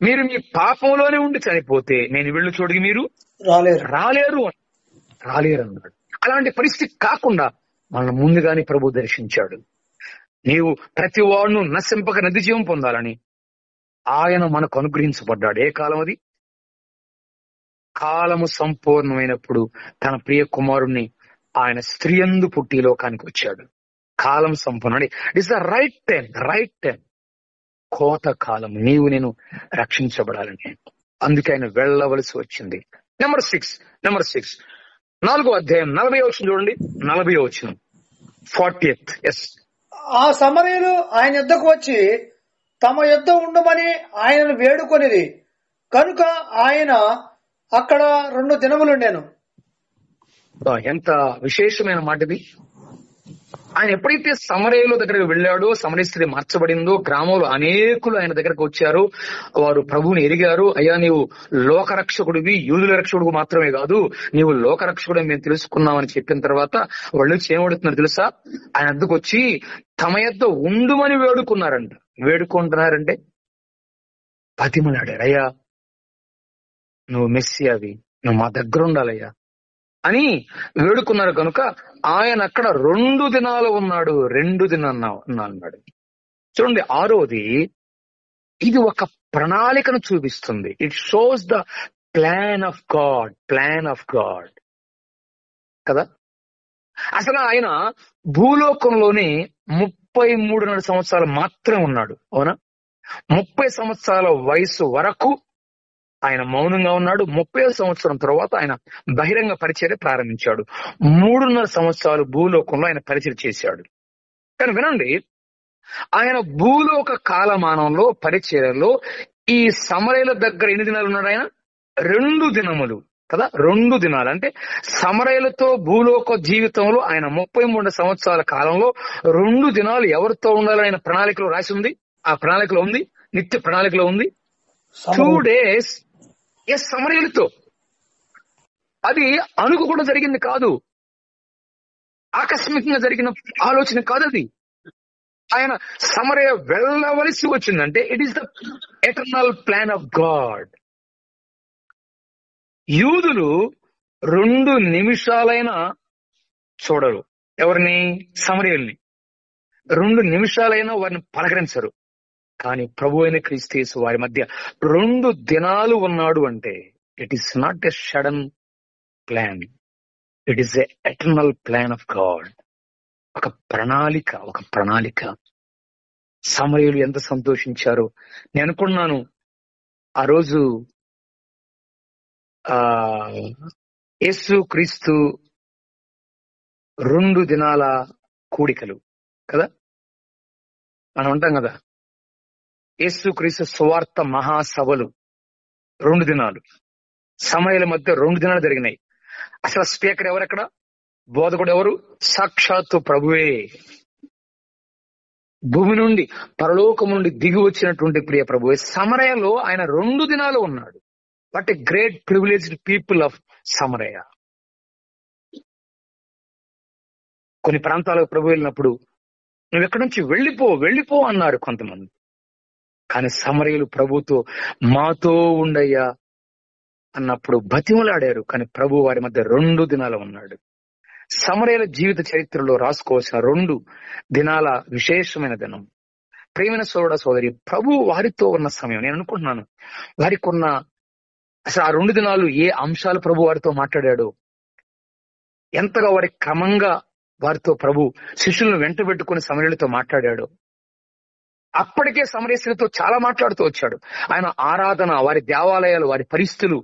మీరు మీ పాపంలోనే ఉండి చనిపోతే నేను వెళ్ళు చోటికి మీరు రాలేరు అన్నాడు. అలాంటి పరిస్థితి కాకుండా మనల్ని ముందుగానే ప్రభు దర్శించాడు. నీవు ప్రతి వాడును నశింపక నది జీవం పొందాలని ఆయన మనకు అనుగ్రహించబడ్డాడు. ఏ కాలం అది? కాలము సంపూర్ణమైనప్పుడు తన ప్రియ కుమారుణ్ణి ఆయన స్త్రీయందు పుట్టి లోకానికి వచ్చాడు. కాలం సంపూర్ణ, ఇట్స్ ద రైట్ టైం. కోత కాలం, నీవు నేను రక్షించబడాలని. అందుకే ఆయన వెళ్ళవలసి వచ్చింది. నెంబర్ 6 4వ అధ్యాయం 40వ వచనం చూడండి. 40వ వచనం 40th. ఎస్. ఆ సమరయులు ఆయన యొద్దకు వచ్చి తమ యొద్ద ఉండమని ఆయనను వేడుకొనిది కనుక ఆయన అక్కడ 2 దినములుండెను. ఎంత విశేషమైన మాట ఇది. ఆయన ఎప్పుడైతే సమరయుల దగ్గరకు వెళ్ళాడో, సమరయ స్త్రీ మార్చబడిందో, గ్రామంలో అనేకులు ఆయన దగ్గరకు వచ్చారు. వారు ప్రభువుని ఎరిగారు. అయ్యా, నీవు లోకరక్షకుడివి, యూదుల రక్షకుడు మాత్రమే కాదు, నీవు లోకరక్షకుడు మేము తెలుసుకున్నామని చెప్పిన తర్వాత వాళ్ళు చేయబడుతున్నారు తెలుసా, ఆయన వద్దకు వచ్చి తమ యొద్ద ఉండుమని వేడుకుంటున్నారంటే బతిమలాడారు. అయ్యా, నువ్వు మెస్సియావి, నువ్వు మా దగ్గర ఉండాలయ్యా అని వేడుకున్నారు. కనుక ఆయన అక్కడ 2 దినాలు ఉన్నాడు. 2 దినాలు అన్నాడు. చూడండి, 6వది, ఇది ఒక ప్రణాళికను చూపిస్తుంది. It shows the plan of God కదా. అసలు ఆయన భూలోకంలోనే 33 సంవత్సరాలు మాత్రమే ఉన్నాడు. అవునా? 30 సంవత్సరాల వయసు వరకు ఆయన మౌనంగా ఉన్నాడు. 30వ సంవత్సరం తర్వాత ఆయన బహిరంగ పరిచర్య ప్రారంభించాడు. 3.5 సంవత్సరాలు భూలోకంలో ఆయన పరిచర్య చేశాడు. కానీ వినండి, ఆయన భూలోక కాలమానంలో పరిచర్యలో ఈ సమరయుల దగ్గర ఎన్ని దినాలు ఉన్నాడు ఆయన? 2 దినములు కదా. 2 దినాలు అంటే సమరయులతో భూలోక జీవితంలో ఆయన 33 సంవత్సరాల కాలంలో 2 దినాలు ఎవరితో ఉండాలని ఆయన ప్రణాళికలో రాసి ఉంది. ఆ ప్రణాళికలో ఉంది, నిత్య ప్రణాళికలో ఉంది. 2 days సమరయులతో. అది అనుకోకుండా జరిగింది కాదు, ఆకస్మికంగా జరిగిన ఆలోచన కాదు అది. ఆయన సమరయ వెళ్ళవలసి వచ్చిందంటే it is the eternal plan of God. యూదులు 2 నిమిషాలైనా చూడరు ఎవరిని? సమరయుల్ని. 2 నిమిషాలైనా వారిని పలకరించరు. కానీ ప్రభు అయిన క్రీస్తు యేసు వారి మధ్య 2 దినాలు ఉన్నాడు అంటే it is not a sudden plan, it is a eternal plan of God. ఒక ప్రణాళిక. సమరయులు ఎంత సంతోషించారో. నేను అనుకున్నాను ఆ రోజు యేసు క్రీస్తు 2 దినాల కూడికలు కదా మనం అంటాం కదా. యేసు క్రీస్తు సువార్త మహాసభలు 2 దినాలు, సమరయుల మధ్య 2 దినాలు జరిగినాయి. అసలు స్పీకర్ ఎవరక్కడ? బోధకుడు ఎవరు? సాక్షాత్తు ప్రభువే. భూమి నుండి, పరలోకం నుండి దిగి వచ్చినటువంటి ప్రియ ప్రభువే సమరయలో ఆయన 2 దినాలు ఉన్నాడు. What a great privileged people of సమరయ. కొన్ని ప్రాంతాలకు ప్రభు వెళ్ళినప్పుడు నువ్వు ఎక్కడి నుంచి వెళ్ళిపో అన్నారు కొంతమంది. కానీ సమరయులు ప్రభుతో మాతో ఉండయ్యా అన్నప్పుడు బతిమలాడారు. కానీ ప్రభు వారి మధ్య 2 దినాలు ఉన్నాడు. సమరయుల జీవిత చరిత్రలో రాసుకోవాల్సిన 2 దినాల విశేషమైన దినం. ప్రియమైన సోదర సోదరి, ప్రభు వారితో ఉన్న సమయం నేను అనుకుంటున్నాను వారికి ఉన్న అసలు ఆ 2 దినాలు ఏ అంశాలు ప్రభు వారితో మాట్లాడాడో, ఎంతగా వారి క్రమంగా వారితో ప్రభు శిష్యులను వెంట పెట్టుకుని సమరయులతో మాట్లాడాడో. అప్పటికే సమరయ స్త్రీతో చాలా మాట్లాడుతూ వచ్చాడు. ఆయన ఆరాధన, వారి దేవాలయాలు, వారి పరిస్థితులు,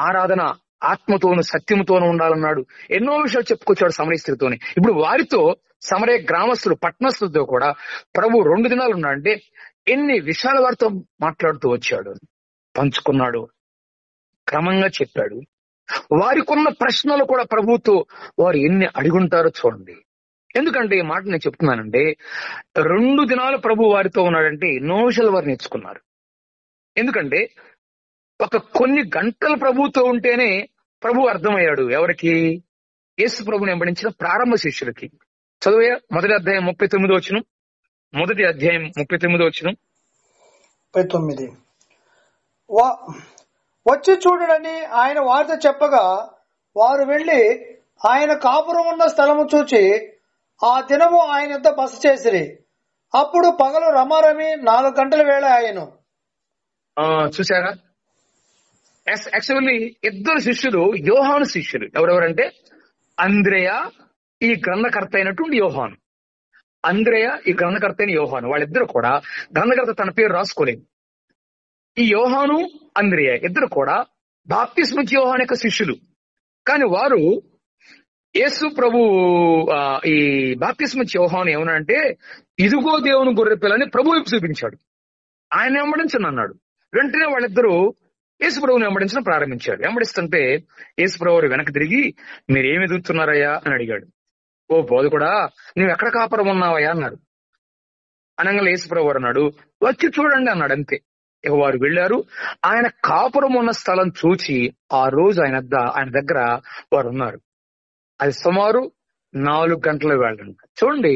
ఆరాధన ఆత్మతోను సత్యముతోను ఉండాలన్నాడు. ఎన్నో విషయాలు చెప్పుకొచ్చాడు సమరయ స్త్రీతోని. ఇప్పుడు వారితో సమరయ గ్రామస్తులు పట్టణస్తులతో కూడా ప్రభు 2 దినాలు ఉన్నాడంటే ఎన్ని విషయాల వారితో మాట్లాడుతూ వచ్చాడు, పంచుకున్నాడు, క్రమంగా చెప్పాడు. వారికి ఉన్న ప్రశ్నలు కూడా ప్రభుతో వారు ఎన్ని అడుగుంటారో చూడండి. ఎందుకంటే ఈ మాట నేను చెప్తున్నానంటే 2 దినాలు ప్రభు వారితో ఉన్నాడంటే ఎన్నో విషయాలు వారు నేర్చుకున్నారు. ఎందుకంటే కొన్ని గంటలు ప్రభుతో ఉంటేనే ప్రభు అర్థమయ్యాడు. ఎవరికి? యేసు ప్రభుని వెంబడించిన ప్రారంభ శిష్యులకి. చదువయ్యా మొదటి అధ్యాయం 39వ వచనం. మొదటి అధ్యాయం 39వ వచనం. 39. వచ్చి చూడడని ఆయన వార్త చెప్పగా వారు వెళ్లి ఆయన కాపురం ఉన్న స్థలము చూచి ఆ దినము ఆయన యొద్ద బస చేసిరి. అప్పుడు పగలు రమారమి 4 గంటల వేళ ఆయను. చూసారా? యాక్చువల్లీ 2 శిష్యులు యోహాను శిష్యులు. ఎవరెవరంటే అంద్రేయ, ఈ గ్రంథకర్త అయినటువంటి యోహాను. అంద్రేయ, ఈ గ్రంథకర్త అయిన యోహాను. వాళ్ళిద్దరు కూడా గ్రంథకర్త తన పేరు రాసుకోలేదు. ఈ యోహాను, అంద్రేయ ఇద్దరు కూడా బాప్తిస్మిచ్చి యోహాను యొక్క శిష్యులు. కానీ వారు యేసు ప్రభు ఈ బాప్తిస్మిచ్చి యోహాను ఏమనంటే ఇదిగో దేవుని గొర్రె పిల్లని ప్రభు వైపు చూపించాడు, ఆయన వెంబడించను అన్నాడు. వెంటనే వాళ్ళిద్దరూ యేసు ప్రభుని వెంబడించడం ప్రారంభించాడు. వెంబడిస్తుంటే యేసు ప్రభు వెనక్కి తిరిగి మీరేమి ఎదుగుతున్నారయ్యా అని అడిగాడు. ఓ బోధకుడా, నువ్వు ఎక్కడ కాపురం ఉన్నావయ్యా అన్నాడు. అనగా యేసు ప్రభు అన్నాడు, వచ్చి చూడండి అన్నాడు. అంతే. ఇక వారు వెళ్లారు. ఆయన కాపురం ఉన్న స్థలం చూచి ఆ రోజు ఆయన దగ్గర వారు ఉన్నారు. అది సుమారు 4 గంటల వేళ. చూడండి,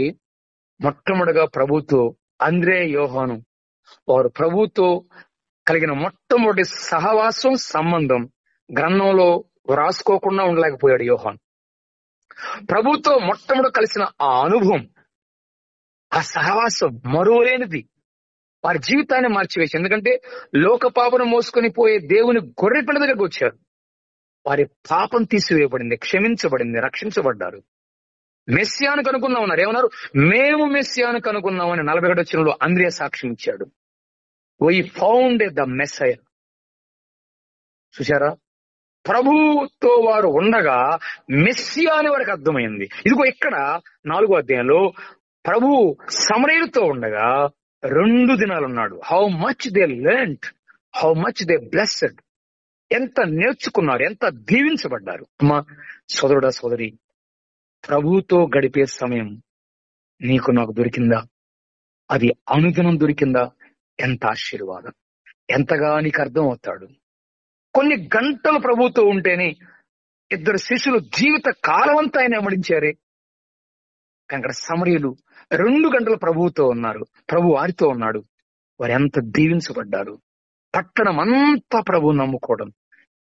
మొట్టమొదటిగా ప్రభుతో అంద్రేయ, యోహాను వారు ప్రభుతో కలిగిన మొట్టమొదటి సహవాసం, సంబంధం గ్రంథంలో రాసుకోకుండా ఉండలేకపోయాడు యోహాను. ప్రభుతో మొట్టమొదటి కలిసిన ఆ అనుభవం, ఆ సహవాసం మరువలేనిది. వారి జీవితాన్ని మార్చివేసి, ఎందుకంటే లోక పాపను మోసుకొని పోయే దేవుని గొర్రెపిల్ల దగ్గరకు వచ్చారు. వారి పాపం తీసివేయబడింది, క్షమించబడింది, రక్షించబడ్డారు. మెస్సియాను కనుక్కున్నామన్నారు. ఏమన్నారు? మేము మెస్సియాను కనుక్కున్నామని 41వ వచనంలో అంద్రేయ సాక్ష్యం ఇచ్చాడు. We found the Messiah. చూశారా? ప్రభుతో వారు ఉండగా మెస్సియా అని వారికి అర్థమైంది. ఇదిగో ఇక్కడ 4వ అధ్యాయంలో ప్రభు సమరయులతో ఉండగా 2 దినాలు ఉన్నాడు. How much they learned, how much they blessed. ఎంత నేర్చుకున్నారు, ఎంత దీవించబడ్డారు. అమ్మా సోదరుడా, సోదరి, ప్రభుతో గడిపే సమయం నీకు నాకు దొరికిందా? అది అనుదినం దొరికిందా? ఎంత ఆశీర్వాదం! ఎంతగా నీకు అర్థం అవుతాడు. కొన్ని గంటలు ప్రభుతో ఉంటేనే 2 శిష్యులు జీవిత కాలం అంతా ఆయన వెంబడించారే. కానీ అక్కడ సమరయులు 2 గంటలు ప్రభువుతో ఉన్నారు, ప్రభు వారితో ఉన్నాడు. వారు ఎంత దీవించబడ్డారు. పట్టణం అంతా ప్రభు నమ్ముకోవడం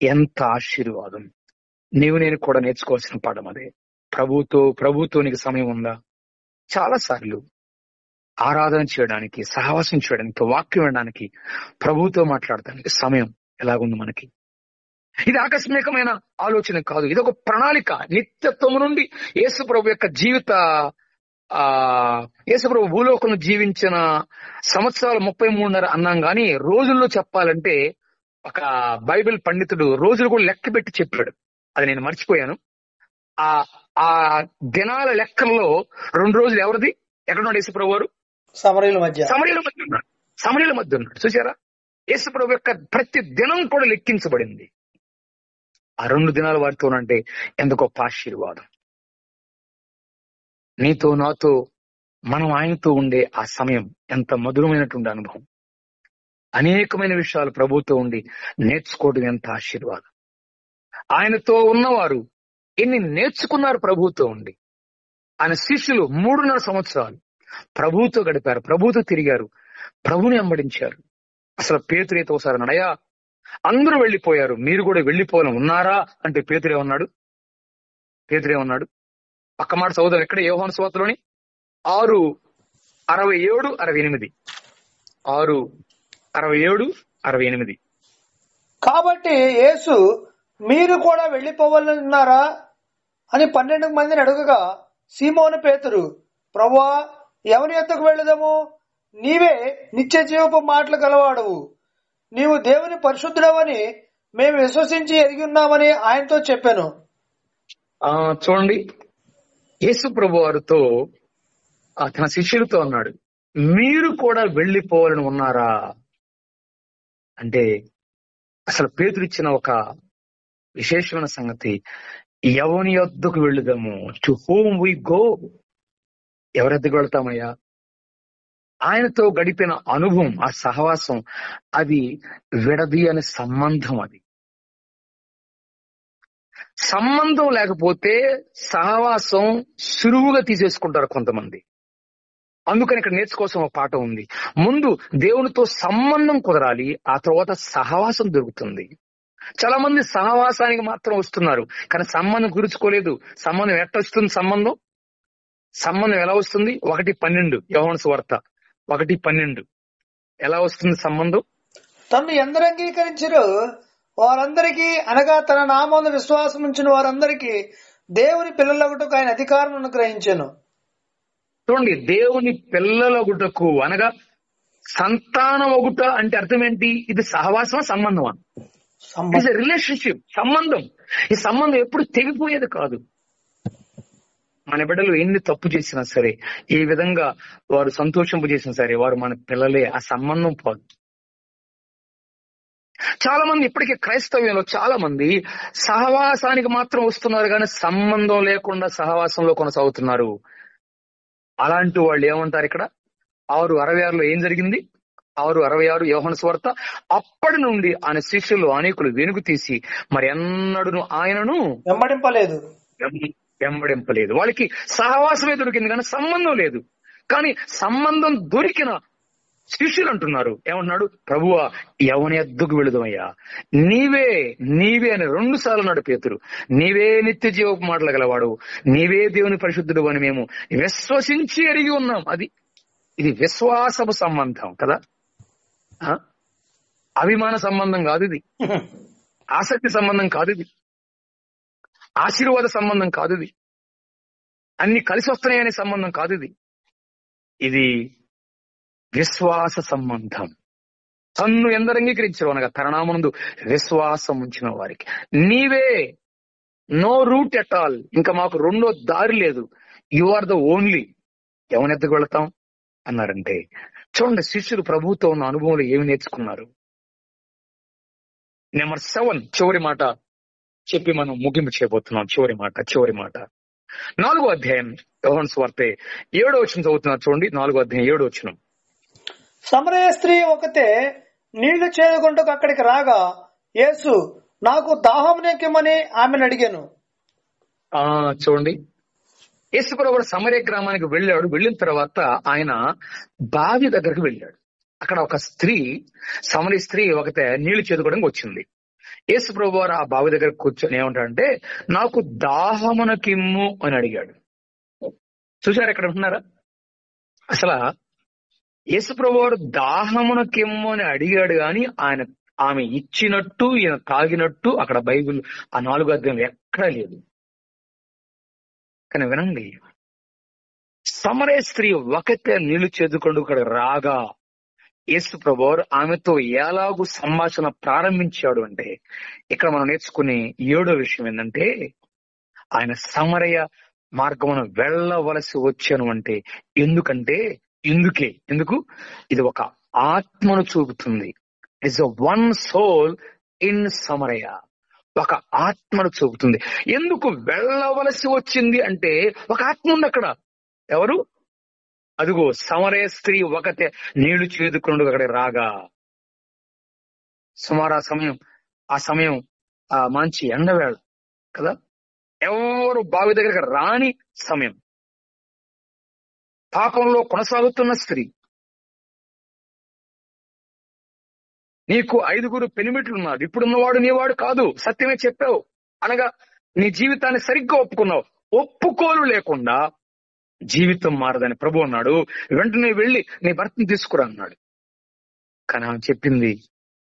ఎంత ఆశీర్వాదం. నేను కూడా నేర్చుకోవాల్సిన పాఠం అదే. ప్రభుతో నీకు సమయం ఉందా? చాలా సార్లు ఆరాధన చేయడానికి, సహవాసం చేయడానికి, వాక్యం వినడానికి, ప్రభుతో మాట్లాడడానికి సమయం ఎలాగుంది మనకి? ఇది ఆకస్మికమైన ఆలోచన కాదు. ఇది ఒక ప్రణాళిక. నిత్యత్వం నుండి యేసు ప్రభు యొక్క యేసు ప్రభు భూలోకంలో జీవించిన సంవత్సరాలు 33.5 అన్నాం. గాని రోజుల్లో చెప్పాలంటే ఒక బైబిల్ పండితుడు రోజులు కూడా లెక్క పెట్టి చెప్పాడు. అది నేను మర్చిపోయాను. ఆ దినాల లెక్కల్లో 2 రోజులు ఎవరిది? ఎక్కడున్నాడు యేసు ప్రభు వారు? సమరయుల మధ్య ఉన్నాడు. చూసారా? యేసు ప్రభు యొక్క ప్రతి దినం కూడా లెక్కించబడింది. ఆ 2 దినాలు వారితో అంటే ఎంత గొప్ప ఆశీర్వాదం. నీతో నాతో మనం ఆయనతో ఉండే ఆ సమయం ఎంత మధురమైనటువంటి అనుభవం. అనేకమైన విషయాలు ప్రభుతో ఉండి నేర్చుకోవడం ఎంత ఆశీర్వాదం. ఆయనతో ఉన్నవారు ఎన్ని నేర్చుకున్నారు ప్రభుతో ఉండి. ఆయన శిష్యులు 3.5 సంవత్సరాలు ప్రభుతో గడిపారు, ప్రభుతో తిరిగారు, ప్రభుని వెంబడించారు. అసలు పేతురుతో ఒకసారి అన్నాడయ్యా, అందరూ వెళ్లిపోయారు, మీరు కూడా వెళ్లిపోవాలని ఉన్నారా అంటే పేతురేమన్నాడు? పక్క మాట చదువుదాం. ఎక్కడ? యోహాను సువార్తలోని 6:67-68. 6:67-68. కాబట్టి యేసు మీరు కూడా వెళ్లిపోవాలన్నారా అని 12 మందిని అడగగా సీమోను పేతురు, ప్రభువా, ఎవరి యొద్దకు వెళ్ళదము? నీవే నిత్య జీవపు మాటలు గలవాడవు. నీవు దేవుని పరిశుద్ధుడవని మేము విశ్వసించి ఎరిగి ఉన్నామని ఆయనతో చెప్పాను. చూడండి, యేసు ప్రభు వారితో తన శిష్యులతో అన్నాడు, మీరు కూడా వెళ్ళిపోవాలని ఉన్నారా అంటే అసలు పేతురు ఇచ్చిన ఒక విశేషమైన సంగతి, ఎవని యొద్దకు వెళ్ళుదాము, టు హూమ్ వి గో, ఎవరెద్దకు వెళ్తామయ్యా? ఆయనతో గడిపిన అనుభవం, ఆ సహవాసం, అది విడది అనే సంబంధం. అది సంబంధం లేకపోతే సహవాసం సులువుగా తీసేసుకుంటారు కొంతమంది. అందుకని ఇక్కడ నేర్చుకోవాల్సిన ఒక పాఠం ఉంది. ముందు దేవునితో సంబంధం కుదరాలి, ఆ తర్వాత సహవాసం దొరుకుతుంది. చాలా మంది సహవాసానికి మాత్రం వస్తున్నారు, కానీ సంబంధం గురుచుకోలేదు. సంబంధం ఎట్ట వస్తుంది? సంబంధం ఎలా వస్తుంది? 1:12 యోహాను సువార్త 1:12 ఎలా వస్తుంది సంబంధం? తన్ను ఎందరు అంగీకరించరు వారందరికీ, అనగా తన నామందు విశ్వాసం ఉంచిన వారందరికీ దేవుని పిల్లలగుటకు ఆయన అధికారం అనుగ్రహించెను. చూడండి, దేవుని పిల్లలగుటకు అనగా సంతానం ఒకట అంటే అర్థం ఏంటి? ఇది సహవాసమా, సంబంధమా? ఇట్స్ ఎ రిలేషన్షిప్, సంబంధం. ఈ సంబంధం ఎప్పుడు తెగిపోయేది కాదు. మన బిడ్డలు ఎన్ని తప్పు చేసినా సరే, ఏ విధంగా వారు సంతోషింపు చేసినా సరే, వారు మన పిల్లలే. ఆ సంబంధం పోదు. చాలా మంది ఇప్పటికీ క్రైస్తవ్యంలో చాలా మంది సహవాసానికి మాత్రం వస్తున్నారు, కానీ సంబంధం లేకుండా సహవాసంలో కొనసాగుతున్నారు. అలాంటి వాళ్ళు ఏమంటారు? ఇక్కడ 6:66 ఏం జరిగింది? 6:66 యోహాను సువార్త, అప్పటి నుండి ఆయన శిష్యులు అనేకులు వెనుక తీసి మరి ఎన్నడూను ఆయనను వెంబడింపలేదు. వాళ్ళకి సహవాసమే దొరికింది కానీ సంబంధం లేదు. కానీ సంబంధం దొరికిన శిష్యులు అంటున్నారు, ఏమంటున్నాడు? ప్రభువా, ఎవని ఎద్దుకు వెళుదమయ్యా? నీవే అని 2 సార్లు అన్నాడు పేతురు. నీవే నిత్య జీవపు మాటలు గలవాడు, నీవే దేవుని పరిశుద్ధుడు అని మేము విశ్వసించి ఎరిగి ఉన్నాం. ఇది విశ్వాసపు సంబంధం కదా, అభిమాన సంబంధం కాదు ఇది. ఆసక్తి సంబంధం కాదు ఇది. ఆశీర్వాద సంబంధం కాదు ఇది. అన్ని కలిసి వస్తున్నాయనే సంబంధం కాదు ఇది. ఇది విశ్వాస సంబంధం. తన్ను ఎందరు అంగీకరించరు అనగా తన నామమునందు విశ్వాసం ఉంచిన వారికి. నీవే, నో రూట్ ఎట్ ఆల్, ఇంకా మాకు రెండో దారి లేదు, యు ఆర్ ద ఓన్లీ. ఎవరి ఎద్దకు వెళతాం అన్నారంటే, చూడండి శిష్యులు ప్రభువుతో ఉన్న అనుభవంలో ఏమి నేర్చుకున్నారు. నెంబర్ 7 చివరి మాట చెప్పి మనం ముగింపు చేయబోతున్నాం. చివరి మాట 4వ అధ్యాయం యోహాను సువార్త 7వ వచనం చదువుతున్నారు. చూడండి, 4వ అధ్యాయం 7వ వచనం. సమరయ స్త్రీ ఒకతే నీళ్లు చేదుకుంటూ అక్కడికి రాగా యేసు, నాకు దాహమునెక్కమని ఆమెను అడిగాను. చూడండి, యేసు ప్రభువు సమరయ గ్రామానికి వెళ్ళాడు. వెళ్ళిన తర్వాత ఆయన బావి దగ్గరకు వెళ్ళాడు. అక్కడ ఒక స్త్రీ, సమరయ స్త్రీ ఒకతే నీళ్లు చేదుకోవడానికి వచ్చింది. యేసు ప్రభువు ఆ బావి దగ్గర కూర్చొని ఏమంటాడంటే, నాకు దాహమునకిమ్ము అని అడిగాడు. చూసారు ఎక్కడ ఉంటున్నారా? అసలు యేసు ప్రభువు దాహమునకిమ్ము అని అడిగాడు, గాని ఆమె ఇచ్చినట్టు ఈయన తాగినట్టు అక్కడ బైబిల్ ఆ 4వ అధ్యాయంలో ఎక్కడా లేదు. కానీ వినండి, సమరయ స్త్రీ ఒకతే నీళ్లు చేదుకుంటూ ఇక్కడ రాగా యేసు ప్రభువు ఆమెతో ఎలాగూ సంభాషణ ప్రారంభించాడు అంటే, ఇక్కడ మనం నేర్చుకునే 7వ విషయం ఏంటంటే, ఆయన సమరయ మార్గమును వెళ్ళవలసి వచ్చాను అంటే ఎందుకు ఇది ఒక ఆత్మను చూపుతుంది. ఇట్స్ వన్ సోల్ ఇన్ సమరయ, ఒక ఆత్మను చూపుతుంది. ఎందుకు వెళ్ళవలసి వచ్చింది అంటే, ఒక ఆత్మ ఉంది అక్కడ. ఎవరు? అదిగో సమరయ స్త్రీ ఒకతే నీళ్లు చేదుకుంటూ అక్కడ రాగా. సుమారు ఆ సమయం మంచి ఎండవేళ కదా, ఎవరు బావి దగ్గర రాని సమయం. పాపంలో కొనసాగుతున్న స్త్రీ. నీకు 5 పెనిమిట్లు ఉన్నారు, ఇప్పుడున్నవాడు నీవాడు కాదు, సత్యమే చెప్పావు అనగా నీ జీవితాన్ని సరిగ్గా ఒప్పుకున్నావు. ఒప్పుకోలు లేకుండా జీవితం మారదని ప్రభు అన్నాడు. వెంటనే వెళ్ళి నీ భర్తను తీసుకురా అన్నాడు. కానీ ఆమె చెప్పింది,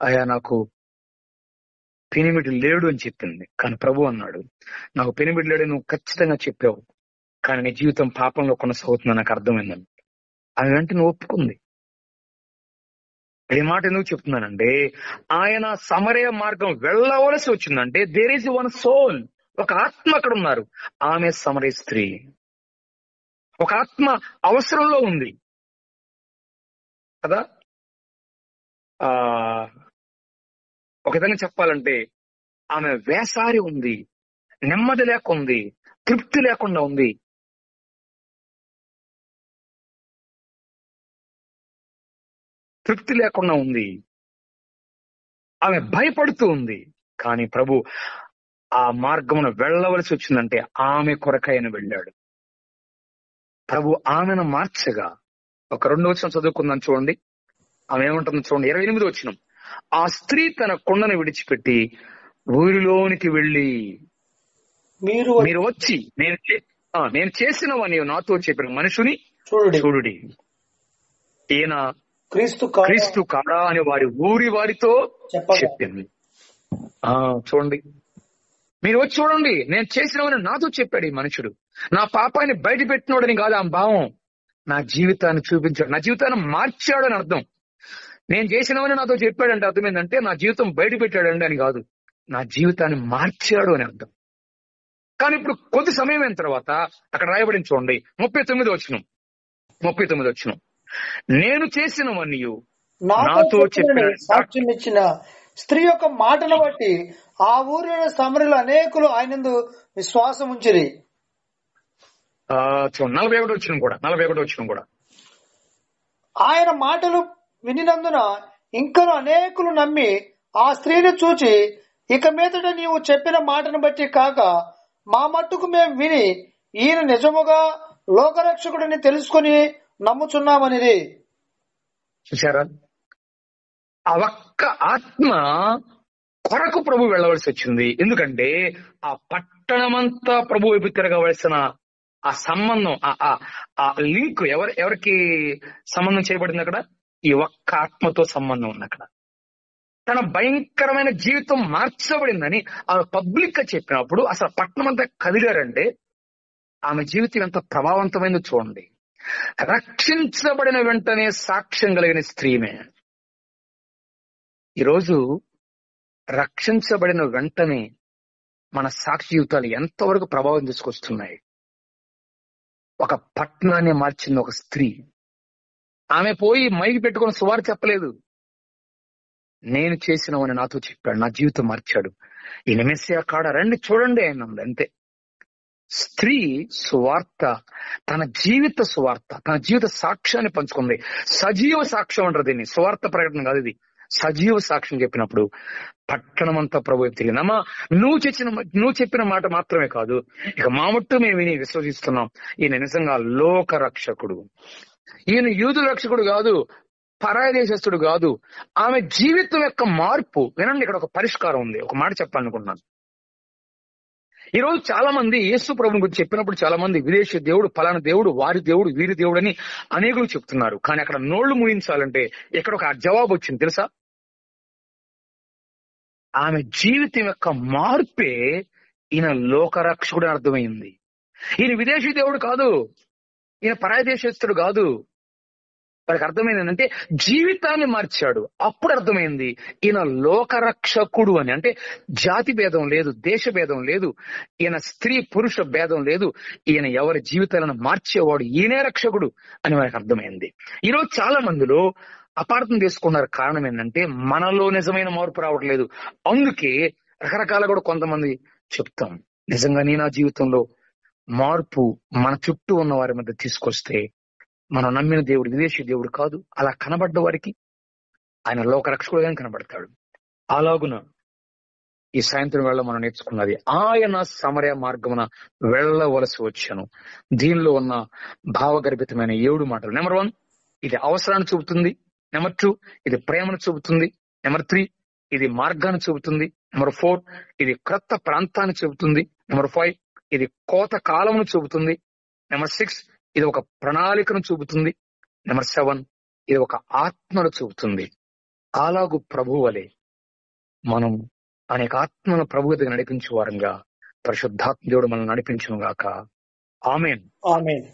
అయ్యా నాకు పెనిమిటి లేడు అని చెప్పింది. కానీ ప్రభు అన్నాడు, నాకు పెనిమిటి లేడు నువ్వు ఖచ్చితంగా చెప్పావు, కానీ నీ జీవితం పాపంలో కొనసాగుతుందని నాకు అర్థమైందని. ఆమె వెంటనే ఒప్పుకుంది. ఈ మాట ఎందుకు చెప్తున్నానంటే, ఆయన సమరయ మార్గం వెళ్ళవలసి వచ్చిందంటే దేర్ ఈజ్ వన్ సోల్, ఒక ఆత్మ అక్కడ ఉన్నారు. ఆమె సమరయ స్త్రీ. ఒక ఆత్మ అవసరంలో ఉంది కదా. ఆ ఒక విధంగా చెప్పాలంటే ఆమె వేసారి ఉంది, నెమ్మది లేక ఉంది, తృప్తి లేకుండా ఉంది. తృప్తి లేకుండా ఉంది, ఆమె భయపడుతూ ఉంది. కానీ ప్రభు ఆ మార్గమును వెళ్ళవలసి వచ్చిందంటే ఆమె కొరకైన వెళ్ళాడు. ప్రభు ఆమెను మార్చగా, ఒక 2వ వచనం చదువుకుందాం చూడండి. ఆమె ఏమంటుందో చూడండి, 28వ వచనం. ఆ స్త్రీ తన కుండను విడిచిపెట్టి ఊరిలోనికి వెళ్ళి, మీరు వచ్చి నేను చేసినవని నాతో చెప్పిన మనుషుని చూడుడి, ఈయన క్రీస్తు కాడా అని ఊరి వారితో చెప్పింది. చూడండి, మీరు వచ్చి చూడండి, నేను చేసినవని నాతో చెప్పాడు ఈ మనుషుడు. నా పాపాన్ని బయట పెట్టినోడని కాదు ఆమె భావం, నా జీవితాన్ని చూపించాడు, నా జీవితాన్ని మార్చాడు అని అర్థం. నేను చేసినవని నాతో చెప్పాడంటే అర్థం ఏంటంటే నా జీవితం బయట పెట్టాడండి అని కాదు, నా జీవితాన్ని మార్చాడు అని అర్థం. కానీ ఇప్పుడు కొద్ది సమయం అయిన తర్వాత అక్కడ రాయబడింది చూడండి, 39వ వచనం. నేను చేసినవన్నీ నాతో చెప్పిన సాక్ష్యం ఇచ్చిన స్త్రీ యొక్క మాటను బట్టి ఆ ఊరిలో సమరులు అనేకులు ఆయనందు విశ్వాసం ఉంచిరి. 41వ వచనం కూడా ఆయన మాటలు వినినందున ఇంకను అనేకులు నమ్మి ఆ స్త్రీని చూచి, ఇక మీదట నీవు చెప్పిన మాటను బట్టి కాక మా మట్టుకు మేము విని ఈయన నిజముగా లోకరక్షకుడిని తెలుసుకుని నమ్ముచున్నామనిది. చూసారా, ఆ ఒక్క ఆత్మ కొరకు ప్రభు వెళ్ళవలసి వచ్చింది. ఎందుకంటే ఆ పట్టణమంతా ప్రభు వైపు తిరగవలసిన ఆ సంబంధం, ఆ లింక్ ఎవరికి సంబంధం చేయబడింది అక్కడ? ఈ ఒక్క ఆత్మతో సంబంధం ఉంది అక్కడ. తన భయంకరమైన జీవితం మార్చబడిందని ఆమె పబ్లిక్ గా చెప్పినప్పుడు అసలు పట్టణం అంతా కదిలారంటే ఆమె జీవితం ఎంత ప్రభావవంతమైందో చూడండి. రక్షించబడిన వెంటనే సాక్ష్యం కలిగిన స్త్రీమే. ఈరోజు రక్షించబడిన వెంటనే మన సాక్షి జీవితాలు ఎంతవరకు ప్రభావం తీసుకొస్తున్నాయి. ఒక పట్టణాన్ని మార్చింది ఒక స్త్రీ. ఆమె పోయి మైకి పెట్టుకుని సువార్త చెప్పలేదు, నేను చేసినవని నాతో చెప్పాడు, నా జీవితం మార్చాడు, ఈయన మెస్సియా కాడ, రండి చూడండి ఆయన. అంతే. స్త్రీ సువార్త, తన జీవిత సువార్త, తన జీవిత సాక్ష్యాన్ని పంచుకుంది. సజీవ సాక్ష్యం అంటారు దీన్ని, సువార్త ప్రకటన కాదు ఇది, సజీవ సాక్ష్యం చెప్పినప్పుడు పట్టణమంతా ప్రభు తిరిగింది. అమ్మా, నువ్వు చెప్పిన మాట మాత్రమే కాదు, ఇక మా మట్టు మేము విని విశ్వసిస్తున్నాం, ఈయన నిజంగా లోక రక్షకుడు, ఈయన యూదు రక్షకుడు కాదు, పరాయ దేశస్తుడు కాదు. ఆమె జీవితం యొక్క మార్పు వినండి. ఇక్కడ ఒక పరిష్కారం ఉంది. ఒక మాట చెప్పాలనుకుంటున్నాను. ఈ రోజు చాలా మంది యేసు ప్రభుని గురించి చెప్పినప్పుడు చాలా మంది విదేశీ దేవుడు, ఫలానా దేవుడు, వారి దేవుడు, వీరి దేవుడు అని అనేకులు చెప్తున్నారు. కానీ అక్కడ నోళ్లు మూయించాలంటే ఇక్కడ ఒక జవాబు వచ్చింది తెలుసా? ఆమె జీవితం యొక్క మార్పే ఈయన లోకరక్షకుడు అని అర్థమైంది. ఈయన విదేశీ దేవుడు కాదు, ఈయన పరాయ దేశస్తుడు కాదు. వారికి అర్థమైంది జీవితాన్ని మార్చాడు. అప్పుడు అర్థమైంది ఈయన లోకరక్షకుడు అని. అంటే జాతి భేదం లేదు, దేశ భేదం లేదు, ఈయన స్త్రీ పురుష భేదం లేదు, ఈయన ఎవరి జీవితాలను మార్చేవాడు, ఈయనే రక్షకుడు అని వారికి అర్థమైంది. ఈరోజు చాలా మందిలో అపార్థం చేసుకున్నారు. కారణం ఏంటంటే మనలో నిజమైన మార్పు రావట్లేదు. అందుకే రకరకాల కూడా కొంతమంది చెప్తాం, నిజంగా నీ నా జీవితంలో మార్పు మన చుట్టూ ఉన్న వారి మధ్య తీసుకొస్తే మనం నమ్మిన దేవుడు విదేశీ దేవుడు కాదు, అలా కనబడ్డ వారికి ఆయన లోకరక్షకుడుగా కనబడతాడు. అలాగున ఈ సాయంత్రం వేళ మనం నేర్చుకున్నది, ఆయన సమరయ మార్గమున వెళ్ళవలసి వచ్చాను. దీనిలో ఉన్న భావగర్భితమైన 7 మాటలు. నెంబర్ 1, ఇది అవసరాన్ని చూపుతుంది. నెంబర్ 2, ఇది ప్రేమను చూపుతుంది. నెంబర్ 3, ఇది మార్గాన్ని చూపుతుంది. నెంబర్ 4, ఇది క్రొత్త ప్రాంతాన్ని చూపుతుంది. నెంబర్ 5, ఇది కోత కాలమును చూపుతుంది. నెంబర్ 6, ఇది ఒక ప్రణాళికను చూపుతుంది. నెంబర్ 7, ఇది ఒక ఆత్మను చూపుతుంది. అలాగూ ప్రభు వలె మనం అనేక ఆత్మను ప్రభు దగ్గర నడిపించే వారంగా పరిశుద్ధాత్మ దేవుడు మనల్ని నడిపించును గాక. ఆమేన్. ఆమేన్.